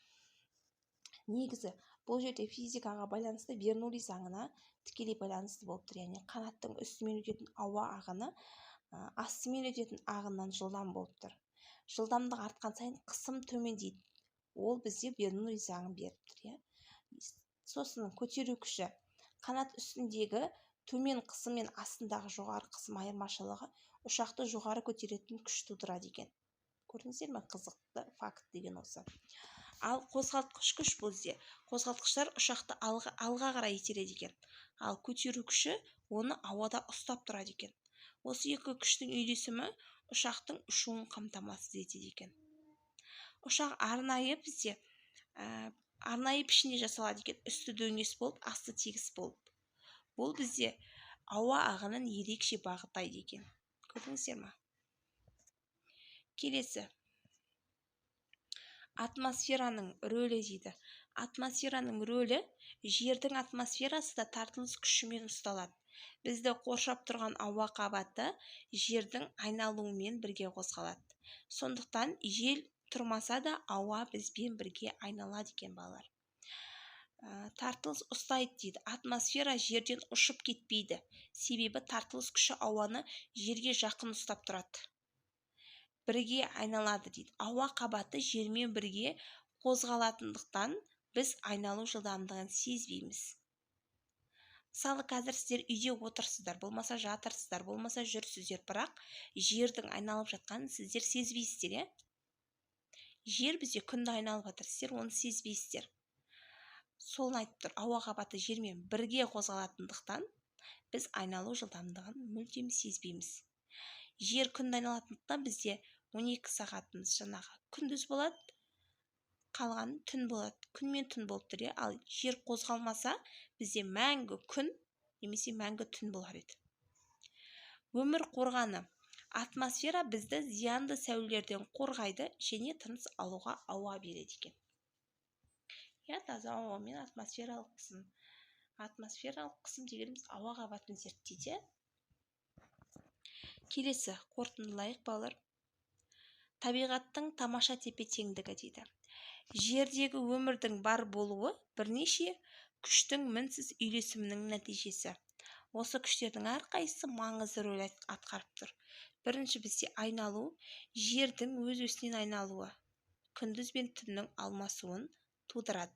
бұл жерде физикаға байланысты Бернули заңына тікелей байланысты болып тұр. Яғни қанаттың үстімен өтетін ауа ағыны астымен өтетін ағыннан жылдам болып тұр. Жылдамдық артқан сайын қысым төмендейді. Ол бізде Бернули заңын беріп тұр. Сосын көтеру күші. Қанат үстіндегі төмен қысым мен астындағы жоғары қысым айырмашылығы ұшақты жоғары көтеретін күш тудырады екен. Көрдіңіздер ме? Қызықты факт деген осы. Ал қозғалтқыш күш бұл жерде. Қозғалтқыштар ұшақты алға қарай итереді екен. Ал көтеру күші оны ауада ұстап тұрады екен. Осы екі күштің үйлесімі ұшақтың ұшуын қамтамасыз етеді екен. Ұшақ арнайы бізде арнайы пішінде жасалады екен. Үсті дөңес болып, асты тегіс болып. Бұл бізде ауа ағынын ерекше бағыттайды екен. Көрдіңіздер ме? Келесі. Атмосфераның рөлі дейді. Атмосфераның рөлі жердің атмосферасы да тартылыс күшімен ұсталады. Бізді қоршап тұрған ауа қабаты жердің айналуымен бірге қозғалады. Сондықтан жел тұрмаса да ауа бізбен бірге айналады екен балалар. Тартылыс ұстайды дейді. Атмосфера жерден ұшып кетпейді. Себебі тартылыс күші ауаны жерге жақын ұстап тұрады. Бірге айналады дейді. Ауа қабаты жермен бірге қозғалатындықтан біз айналу жылдамдығын сезбейміз. Мысалы, қазір сіздер үйде отырсыздар, болмаса жатырсыздар, болмаса жүрсіздер, бірақ жердің айналып жатқанын сіздер сезбейсіздер, Жер бізде күнді айналып жатыр, сіздер оны сезбейсіздер. Сол айтып тұр, ауа қабаты жермен бірге қозғалатындықтан біз айналу жылдамдығын мүлдем сезбейміз. Жер күнді айналатындықтан бізде 12 сағатымыз жаңағы күндіз болады, қалған түн болады. Күн мен түн болып тұр, ал жер қозғалмаса, бізде мәңгі күн немесе мәңгі түн болар еді. Өмір қорғаны. Атмосфера бізді зиянды сәулелерден қорғайды және тыныс алуға ауа береді екен. Таза ауа мен атмосфералық қысым. Атмосфералық қысым дегеніміз ауа қабатын зерттейді. Келесі қорытындылайық балалар. Табиғаттың тамаша тепе-теңдігі дейді. Жердегі өмірдің бар болуы бірнеше күштің мінсіз үйлесімінің нәтижесі. Осы күштердің әрқайсысы маңызды рөл атқарып тұр. Бірінші бізде айналу, жердің өз-өзінен айналуы, күндіз бен түннің алмасуын тудырады.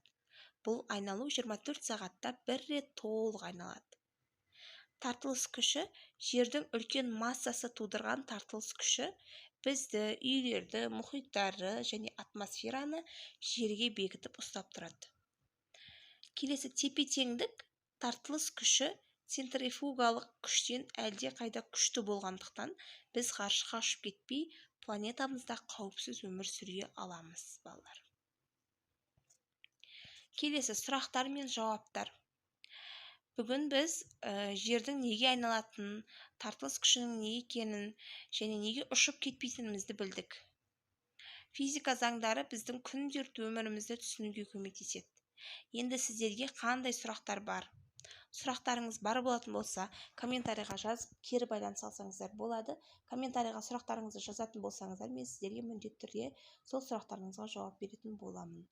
Бұл айналу 24 сағатта бір рет толық айналады. Тартылыс күші, жердің үлкен массасы тудырған тартылыс күші бізді, үйлерді, мұхиттарды және атмосфераны жерге бекітіп ұстап тұрады. Келесі тепе-теңдік. Тартылыс күші центрифугалық күштен әлде қайда күшті болғандықтан біз ғарышқа ұшып кетпей, планетамызда қауіпсіз өмір сүре аламыз, балалар. Келесі сұрақтар мен жауаптар. Бүгін біз жердің неге айналатынын, тартылыс күшінің не екенін және неге ұшып кетпейтінімізді білдік. Физика заңдары біздің күнделікті өмірімізді түсінуге көмектеседі. Енді сіздерге қандай сұрақтар бар? Сұрақтарыңыз бар болатын болса, комментарийға жазып, кері байланыс алсаңыздар болады. Комментарийға сұрақтарыңызды жазатын болсаңыздар, мен сіздерге міндетті түрде сол сұрақтарыңызға жауап беретін боламын.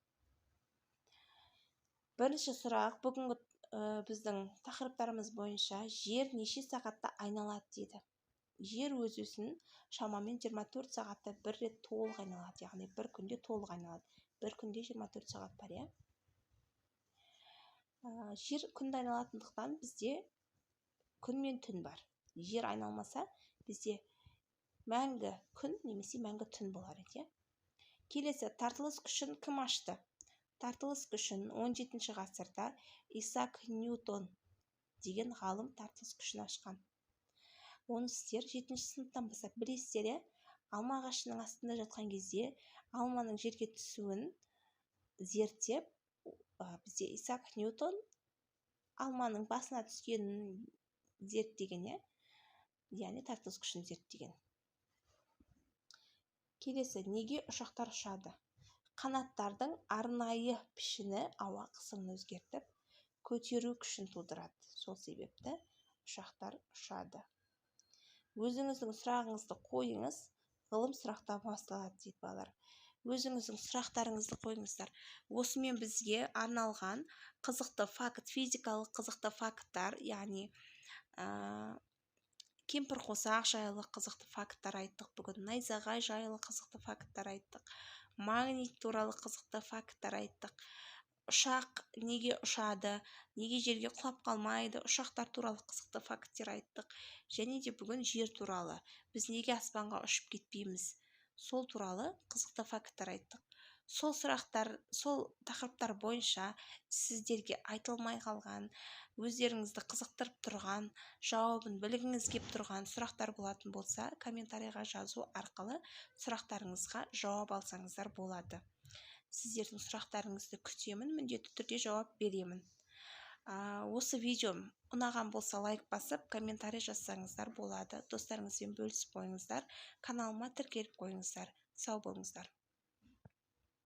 Бірінші сұрақ, бүгінгі біздің тақырыптарымыз бойынша жер неше сағатта айналады дейді. Жер өз-өзін шамамен 24 сағатта бір рет толық айналады, яғни бір күнде толық айналады. Бір күнде 24 сағат бар, Жер күнді айналатындықтан бізде күн мен түн бар. Жер айналмаса, бізде мәңгі күн немесе мәңгі түн болар еді. Келесі, тартылыс күшін кім ашты? Тартылыс күшін 17 ғасырда Исаак Ньютон деген ғалым тартылыс күшін ашқан. Оны сіздер 7 сыныптан бастап білесіздер, алма ағашының астында жатқан кезде алманың жерге түсуін зерттеп, бізде Исаак Ньютон алманың басына түскенін зерттеген, яғни тартылыс күшін зерттеген. Келесі, неге ұшақтар ұшады? Қанаттардың арнайы пішіні ауа қысымын өзгертіп, көтеру күшін тудырады. Сол себепті ұшақтар ұшады. Өзіңіздің сұрағыңызды қойыңыз, ғылым сұрақтан басталады дейді балалар. Өзіңіздің сұрақтарыңызды қойыңыздар. Осымен бізге арналған қызықты факт, физикалық қызықты факттар, яғни кемпірқосақ жайлы қызықты факттар айттық бүгін, найзағай жайлы қызықты факттар айттық, магний туралы қызықты факттар айттық, ұшақ неге ұшады, неге жерге құлап қалмайды, ұшақтар туралы қызықты факттер айттық, және де бүгін жер туралы, біз неге аспанға ұшып кетпейміз, сол туралы қызықты факттар айттық. Сол тақырыптар бойынша сіздерге айтылмай қалған, өздеріңізді қызықтырып тұрған, жауабын білгіңіз кеп тұрған сұрақтар болатын болса, комментарийға жазу арқылы сұрақтарыңызға жауап алсаңыздар болады. Сіздердің сұрақтарыңызды күтемін, міндетті түрде жауап беремін. Осы видеом ұнаған болса лайк басып, комментарий жазсаңыздар болады. Достарыңызбен бөлісіп қойыңыздар, каналыма тіркеліп қойыңыздар. Сау болыңыздар.